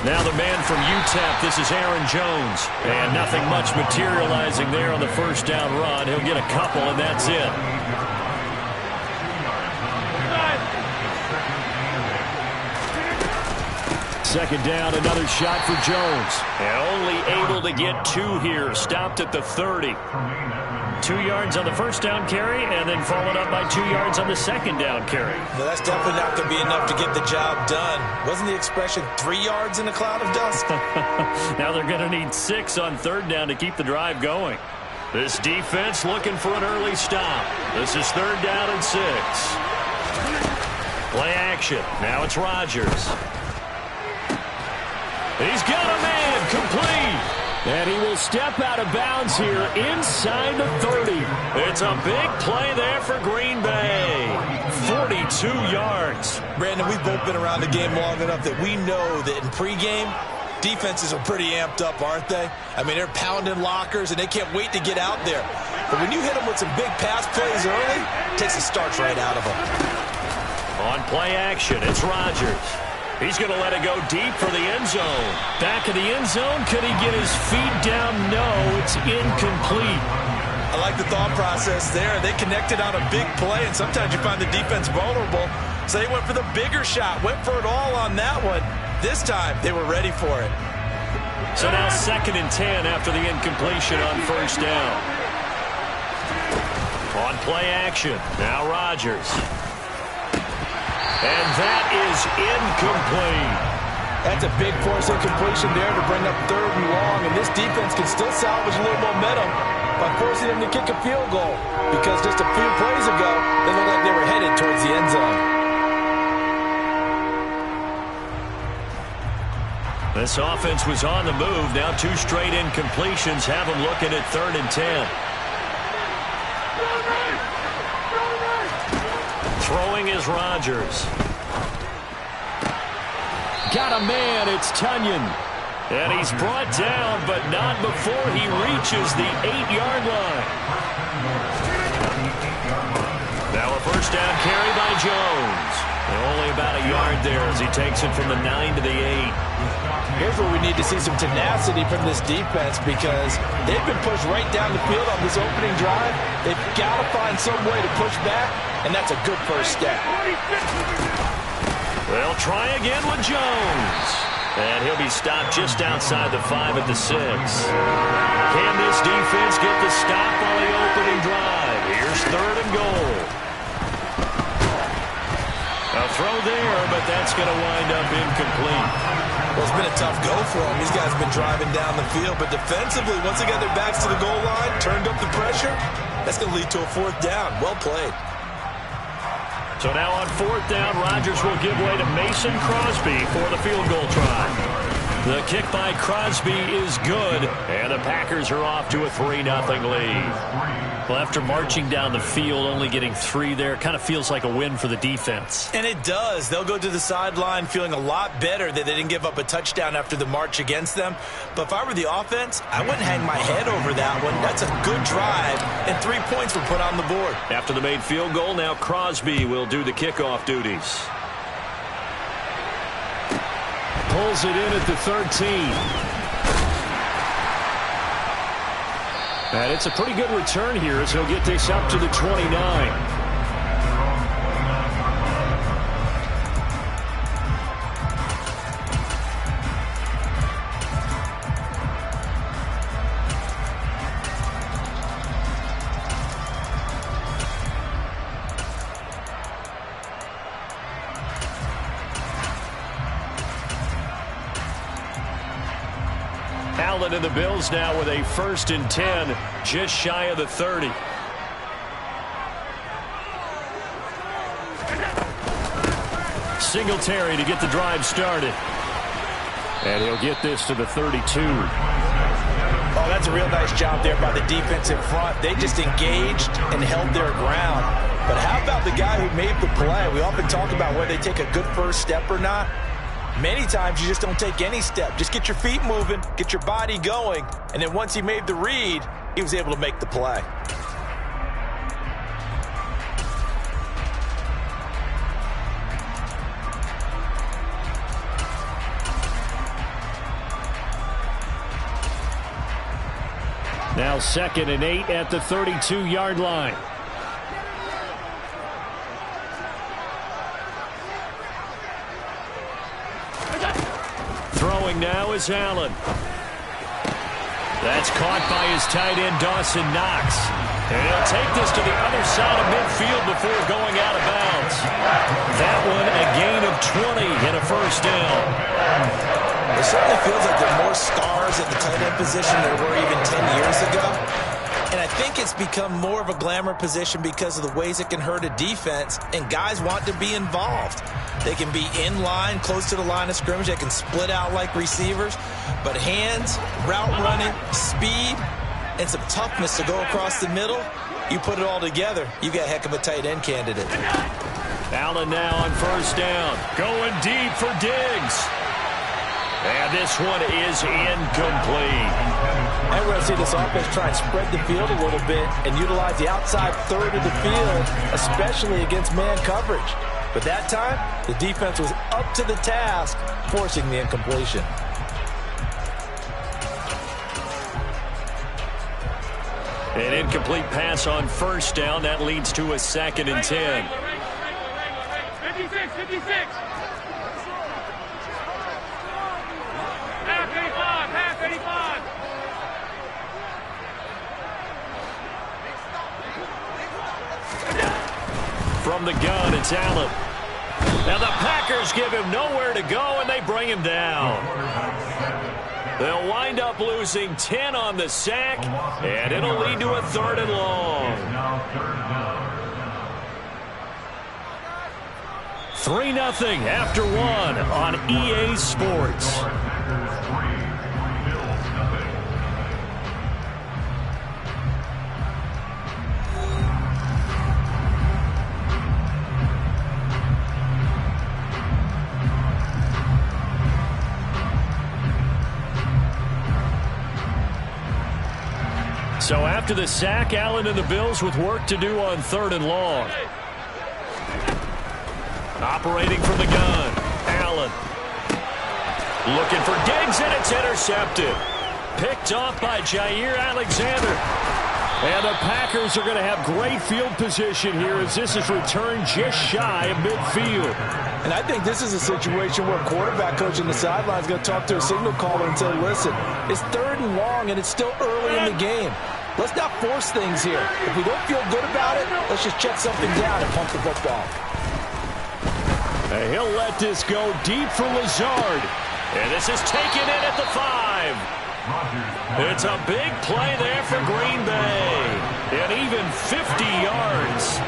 Now the man from UTEP, this is Aaron Jones. And nothing much materializing there on the first down run. He'll get a couple, and that's it. Second down, another shot for Jones. And only able to get 2 here. Stopped at the 30. 2 yards on the first down carry, and then followed up by 2 yards on the second down carry. Well, that's definitely not going to be enough to get the job done. Wasn't the expression 3 yards in a cloud of dust? Now they're going to need 6 on third down to keep the drive going. This defense looking for an early stop. This is third down and 6. Play action. Now it's Rodgers. He's got a man complete. And he will step out of bounds here inside the 30. It's a big play there for Green Bay. 42 yards. Brandon, we've both been around the game long enough that we know that in pregame, defenses are pretty amped up, aren't they? I mean, they're pounding lockers, and they can't wait to get out there. But when you hit them with some big pass plays early, it takes the starch right out of them. On play action, it's Rodgers. He's going to let it go deep for the end zone. Back of the end zone. Could he get his feet down? No, it's incomplete. I like the thought process there. They connected on a big play, and sometimes you find the defense vulnerable. So they went for the bigger shot, went for it all on that one. This time, they were ready for it. So now 2nd and 10 after the incompletion on first down. On play action, now Rodgers. And that is incomplete. That's a big force incompletion there to bring up 3rd and long, and this defense can still salvage a little momentum by forcing them to kick a field goal, because just a few plays ago, they looked like they were headed towards the end zone. This offense was on the move. Now 2 straight incompletions have them looking at 3rd and 10. Throwing is Rodgers. Got a man, it's Tunyon. And he's brought down, but not before he reaches the 8-yard line. Now a first down carry by Jones. And only about a yard there as he takes it from the 9 to the 8. Here's where we need to see some tenacity from this defense, because they've been pushed right down the field on this opening drive. They've got to find some way to push back, and that's a good first step. They'll try again with Jones. And he'll be stopped just outside the 5 at the 6. Can this defense get the stop on the opening drive? Here's 3rd and goal. A throw there, but that's going to wind up incomplete. Well, it's been a tough go for them. These guys have been driving down the field, but defensively, once they got their backs to the goal line, turned up the pressure, that's going to lead to a 4th down. Well played. So now on 4th down, Rodgers will give way to Mason Crosby for the field goal try. The kick by Crosby is good, and the Packers are off to a 3-0 lead. Well, after marching down the field, only getting 3 there, kind of feels like a win for the defense. And it does. They'll go to the sideline feeling a lot better that they didn't give up a touchdown after the march against them. But if I were the offense, I wouldn't hang my head over that one. That's a good drive, and 3 points were put on the board. After the made field goal, now Crosby will do the kickoff duties. Pulls it in at the 13. And it's a pretty good return here as he'll get this up to the 29. Allen and the Bills now with a 1st and 10, just shy of the 30. Singletary to get the drive started. And he'll get this to the 32. Oh, that's a real nice job there by the defense in front. They just engaged and held their ground. But how about the guy who made the play? We often talk about whether they take a good first step or not. Many times you just don't take any step. Just get your feet moving, get your body going, and then once he made the read, he was able to make the play. Now 2nd and 8 at the 32-yard line. Throwing now is Allen. That's caught by his tight end, Dawson Knox. And he'll take this to the other side of midfield before going out of bounds. That one a gain of 20 and a 1st down. It certainly feels like there are more stars at the tight end position than there were even 10 years ago. And I think it's become more of a glamour position because of the ways it can hurt a defense, and guys want to be involved. They can be in line, close to the line of scrimmage. They can split out like receivers. But hands, route running, speed, and some toughness to go across the middle, you put it all together, you got a heck of a tight end candidate. Allen now on 1st down. Going deep for Diggs. And this one is incomplete. And we're going to see this offense try and spread the field a little bit and utilize the outside third of the field, especially against man coverage. But that time, the defense was up to the task, forcing the incompletion. An incomplete pass on 1st down. That leads to a 2nd and 10. 56, 56. Half 85. From the gun, it's Allen. Now the Packers give him nowhere to go, and they bring him down. They'll wind up losing 10 on the sack, and it'll lead to a 3rd and long. 3-0 after 1 on EA Sports. So after the sack, Allen and the Bills with work to do on 3rd and long. Operating from the gun, Allen. Looking for Diggs, and it's intercepted. Picked off by Jair Alexander. And the Packers are going to have great field position here as this is returned just shy of midfield. And I think this is a situation where quarterback coach on the sideline is going to talk to a signal caller and say, listen, it's 3rd and long and it's still early in the game. Let's not force things here. If we don't feel good about it, let's just check something down and pump the football. And he'll let this go deep for Lazard. And this is taken in at the 5. It's a big play there for Green Bay. And even 50 yards.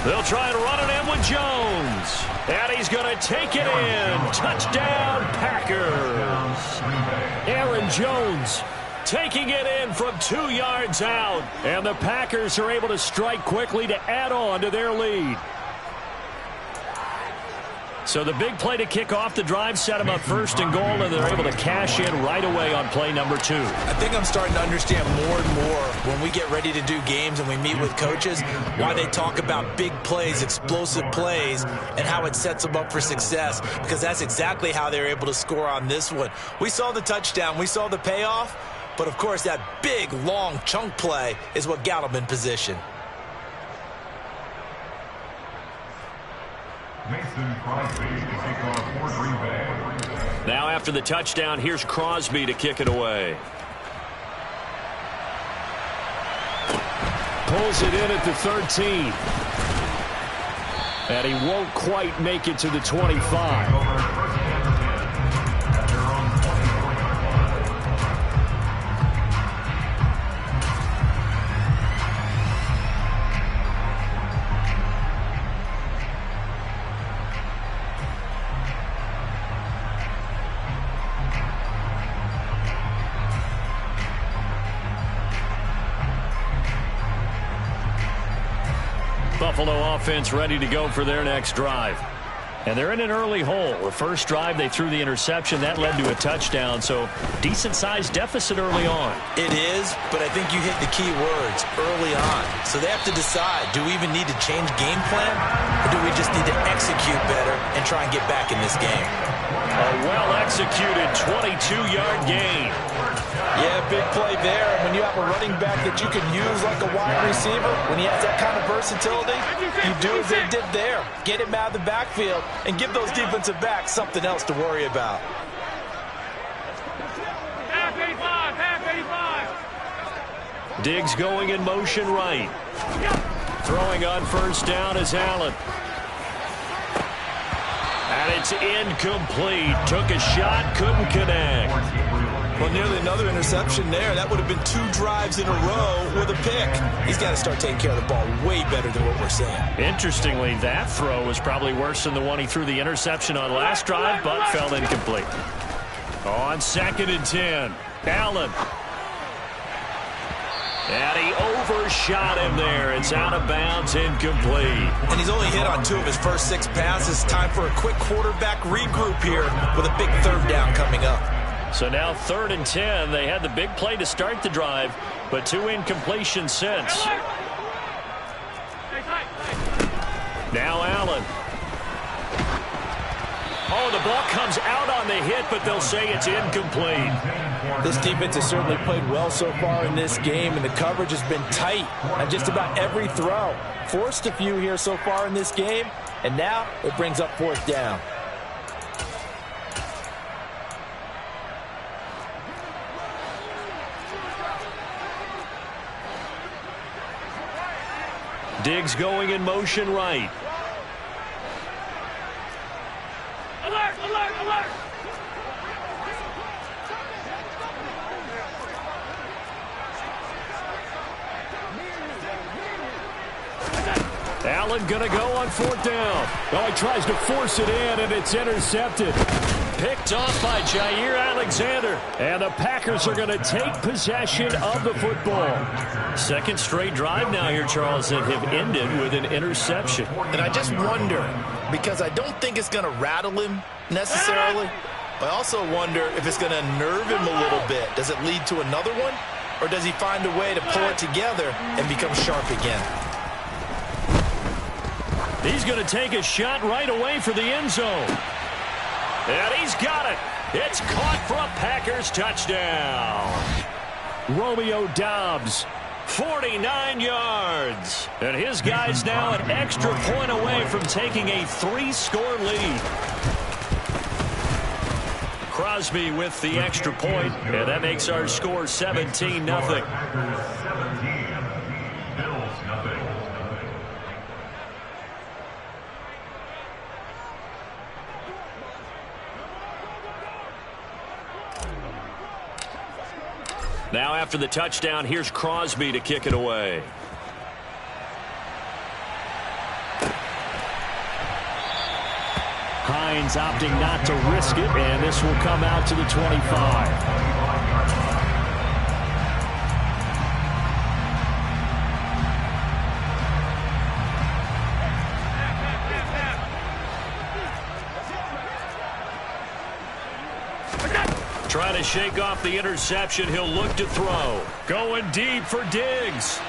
They'll try and run it in with Jones. And he's going to take it in. Touchdown, Packers. Aaron Jones taking it in from 2 yards out. And the Packers are able to strike quickly to add on to their lead. So the big play to kick off the drive set them up first and goal, and they're able to cash in right away on play number 2. I think I'm starting to understand more and more when we get ready to do games and we meet with coaches why they talk about big plays, explosive plays, and how it sets them up for success, because that's exactly how they're able to score on this one. We saw the touchdown. We saw the payoff. But, of course, that big, long chunk play is what got them in position. Mason Crosby to kick off for Green Bay. Now after the touchdown, here's Crosby to kick it away. Pulls it in at the 13. And he won't quite make it to the 25. Buffalo offense ready to go for their next drive. And they're in an early hole. The first drive, they threw the interception. That led to a touchdown, so decent-sized deficit early on. It is, but I think you hit the key words, early on. So they have to decide, do we even need to change game plan, or do we just need to execute better and try and get back in this game? A well-executed 22-yard gain. Yeah, big play there. When you have a running back that you can use like a wide receiver, when he has that kind of versatility, you do as they did there. Get him out of the backfield and give those defensive backs something else to worry about. Half 85, half 85. Diggs going in motion right. Throwing on first down is Allen. And it's incomplete. Took a shot, couldn't connect. Well, nearly another interception there. That would have been 2 drives in a row with a pick. He's got to start taking care of the ball way better than what we're seeing. Interestingly, that throw was probably worse than the one he threw the interception on last drive, but fell incomplete. On 2nd and 10, Allen. And he overshot him there. It's out of bounds, incomplete. And he's only hit on 2 of his first 6 passes. Time for a quick quarterback regroup here with a big 3rd down coming up. So now 3rd and 10. They had the big play to start the drive, but 2 incompletions since. Now Allen. Oh, the ball comes out on the hit, but they'll say it's incomplete. This defense has certainly played well so far in this game, and the coverage has been tight on just about every throw. Forced a few here so far in this game, and now it brings up 4th down. Diggs going in motion right. Alert, alert, alert. Allen going to go on 4th down. Oh, he tries to force it in, and it's intercepted. Picked off by Jair Alexander. And the Packers are going to take possession of the football. 2nd straight drive now here, Charles, that have ended with an interception. And I just wonder, because I don't think it's going to rattle him necessarily, but I also wonder if it's going to nerve him a little bit. Does it lead to another one, or does he find a way to pull it together and become sharp again? He's going to take a shot right away for the end zone. And he's got it. It's caught for a Packers touchdown. Romeo Doubs. 49 yards. And his guy's now an extra point away from taking a 3-score lead. Crosby with the extra point, and that makes our score 17-0. Now after the touchdown, here's Crosby to kick it away. Hines opting not to risk it, and this will come out to the 25. Trying to shake off the interception. He'll look to throw. Going deep for Diggs.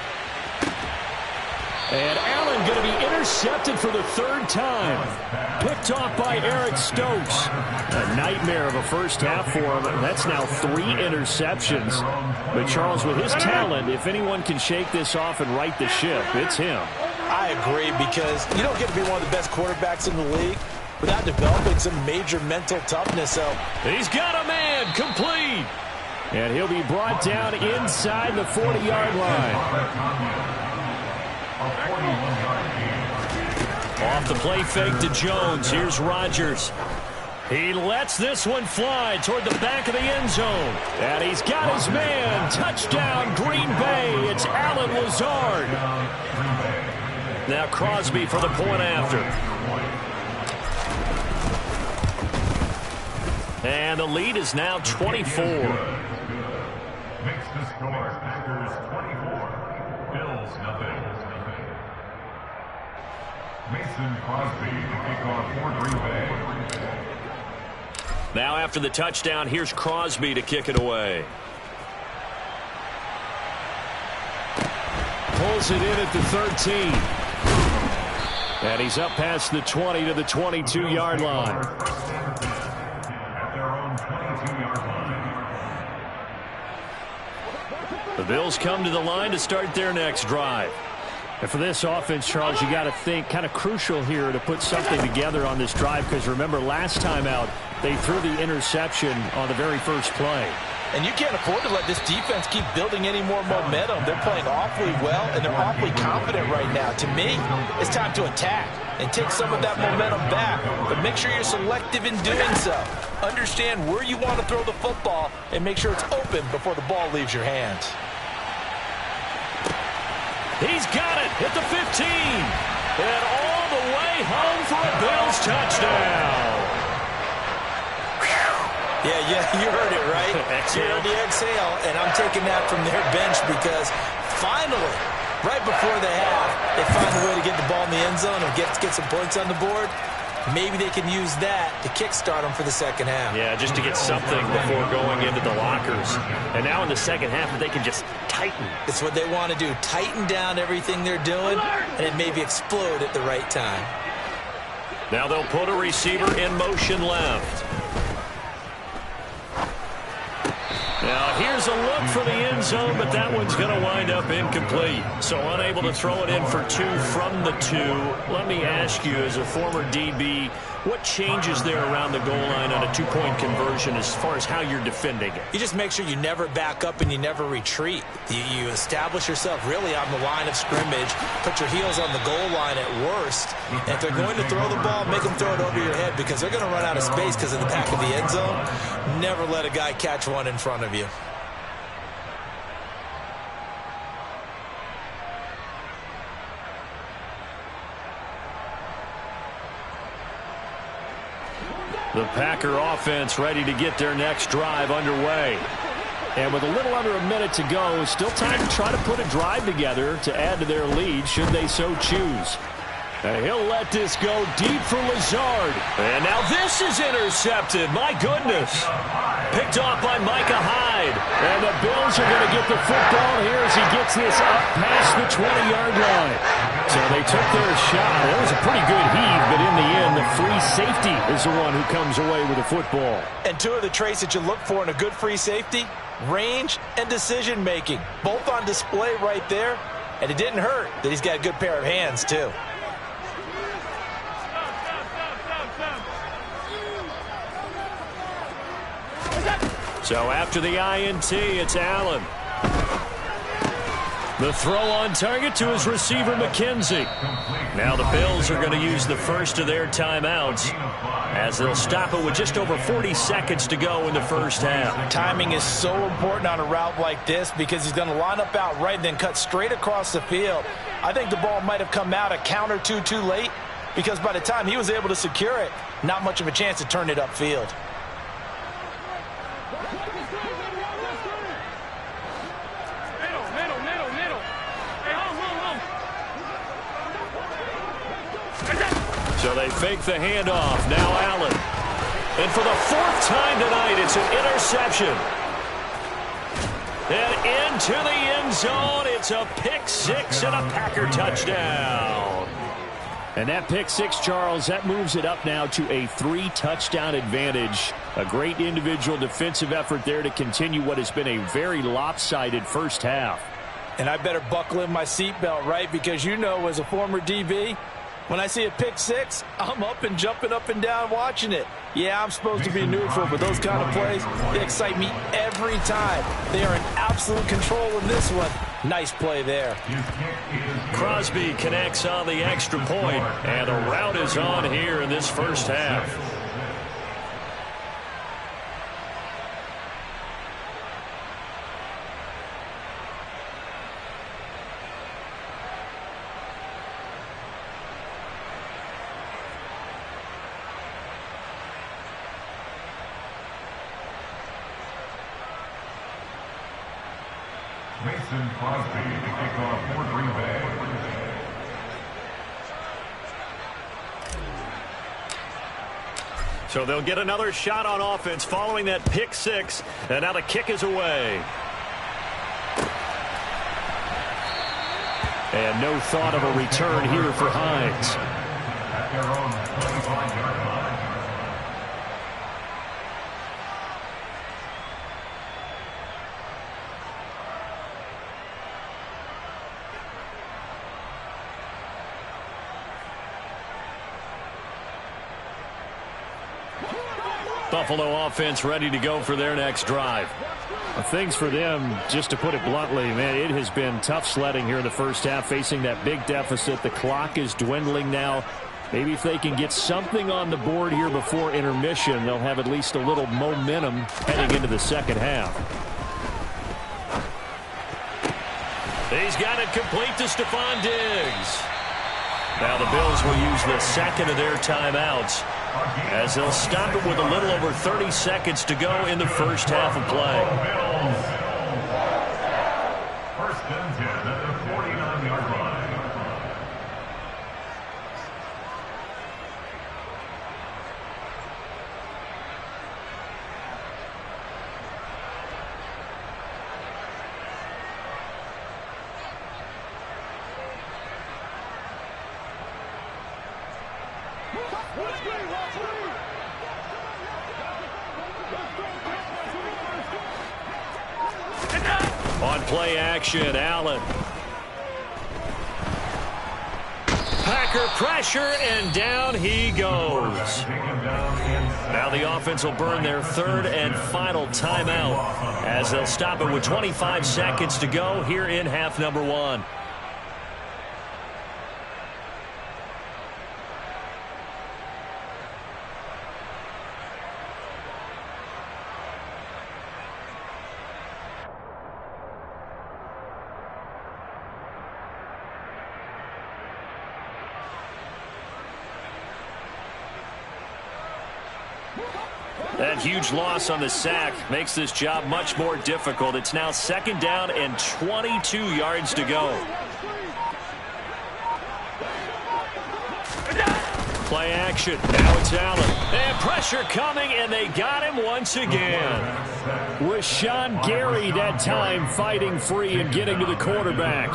And Allen going to be intercepted for the third time. Picked off by Eric Stokes. A nightmare of a first half for him. That's now 3 interceptions. But Charles, with his talent, if anyone can shake this off and right the ship, it's him. I agree, because you don't get to be one of the best quarterbacks in the league without developing some major mental toughness. So he's got a man complete. And he'll be brought down inside the 40-yard line. Off the play fake to Jones. Here's Rodgers. He lets this one fly toward the back of the end zone. And he's got his man. Touchdown, Green Bay. It's Allen Lazard. Now Crosby for the point after. And the lead is now 24. Makes the score. Packers 24. Bills nothing. Mason Crosby to kick off for Green Bay. Now after the touchdown, here's Crosby to kick it away. Pulls it in at the 13. And he's up past the 20 to the 22-yard line. At their own 22-yard line. The Bills come to the line to start their next drive. And for this offense, Charles, you got to think kind of crucial here to put something together on this drive, because remember last time out they threw the interception on the very first play. And you can't afford to let this defense keep building any more momentum. They're playing awfully well, and they're awfully confident right now. To me, it's time to attack and take some of that momentum back, but make sure you're selective in doing so. Understand where you want to throw the football and make sure it's open before the ball leaves your hands. He's got it at the 15. And all the way home for a Bills touchdown. Yeah, you heard it, right? You heard the exhale, and I'm taking that from their bench, because finally, right before the half, they find a way to get the ball in the end zone and get some points on the board. Maybe they can use that to kickstart them for the second half. Yeah, just to get something before going into the lockers. And now in the second half, they can just tighten. It's what they want to do. Tighten down everything they're doing, and it maybe explode at the right time. Now they'll put a receiver in motion left. Now here's a look for the end zone, but that one's going to wind up incomplete. So unable to throw it in for 2 from the 2. Let me ask you, as a former DB, what changes there around the goal line on a 2-point conversion as far as how you're defending it? You just make sure you never back up and you never retreat. You establish yourself really on the line of scrimmage, put your heels on the goal line at worst. And if they're going to throw the ball, make them throw it over your head, because they're going to run out of space because of the back of the end zone. Never let a guy catch one in front of you. The Packer offense ready to get their next drive underway. And with a little under a minute to go, still time to try to put a drive together to add to their lead, should they so choose. And he'll let this go deep for Lazard. And now this is intercepted. My goodness. Picked off by Micah Hyde. And the Bills are going to get the football here as he gets this up past the 20-yard line. So they took their shot. It was a pretty good heave, but in the end, the free safety is the one who comes away with the football. And 2 of the traits that you look for in a good free safety: range and decision-making. Both on display right there. And it didn't hurt that he's got a good pair of hands, too. So after the INT, it's Allen. The throw on target to his receiver, McKenzie. Now the Bills are going to use the first of their timeouts, as they'll stop it with just over 40 seconds to go in the first half. Timing is so important on a route like this, because he's going to line up out right and then cut straight across the field. I think the ball might have come out a count or two too late, because by the time he was able to secure it, not much of a chance to turn it upfield. So they fake the handoff. Now Allen. And for the fourth time tonight, it's an interception. And into the end zone, it's a pick six and a Packer touchdown. And that pick six, Charles, that moves it up now to a 3-touchdown advantage. A great individual defensive effort there to continue what has been a very lopsided first half. And I better buckle in my seatbelt, right? Because you know, as a former DB, when I see a pick six, I'm up and jumping up and down watching it. Yeah, I'm supposed to be neutral, but those kind of plays, they excite me every time. They are in absolute control in this one. Nice play there. Crosby connects on the extra point, and a rout is on here in this first half. Mason Crosby to kick off for Green Bay. So they'll get another shot on offense following that pick six, and now the kick is away. And no thought of a return here for Hines. At their own 25-yard line. Buffalo offense ready to go for their next drive. Things for them, just to put it bluntly, man, it has been tough sledding here in the first half, facing that big deficit. The clock is dwindling now. Maybe if they can get something on the board here before intermission, they'll have at least a little momentum heading into the second half. He's got it complete to Stephon Diggs. Now the Bills will use the second of their timeouts, as they'll stop it with a little over 30 seconds to go in the first half of play. First and 10 at the 49-yard line. On play action, Allen. Packer pressure, and down he goes. Now the offense will burn their third and final timeout, as they'll stop it with 25 seconds to go here in half number one. That huge loss on the sack makes this job much more difficult. It's now second down and 22 yards to go. Play action. Now it's Allen. And pressure coming, and they got him once again. Rashawn Gary that time fighting free and getting to the quarterback.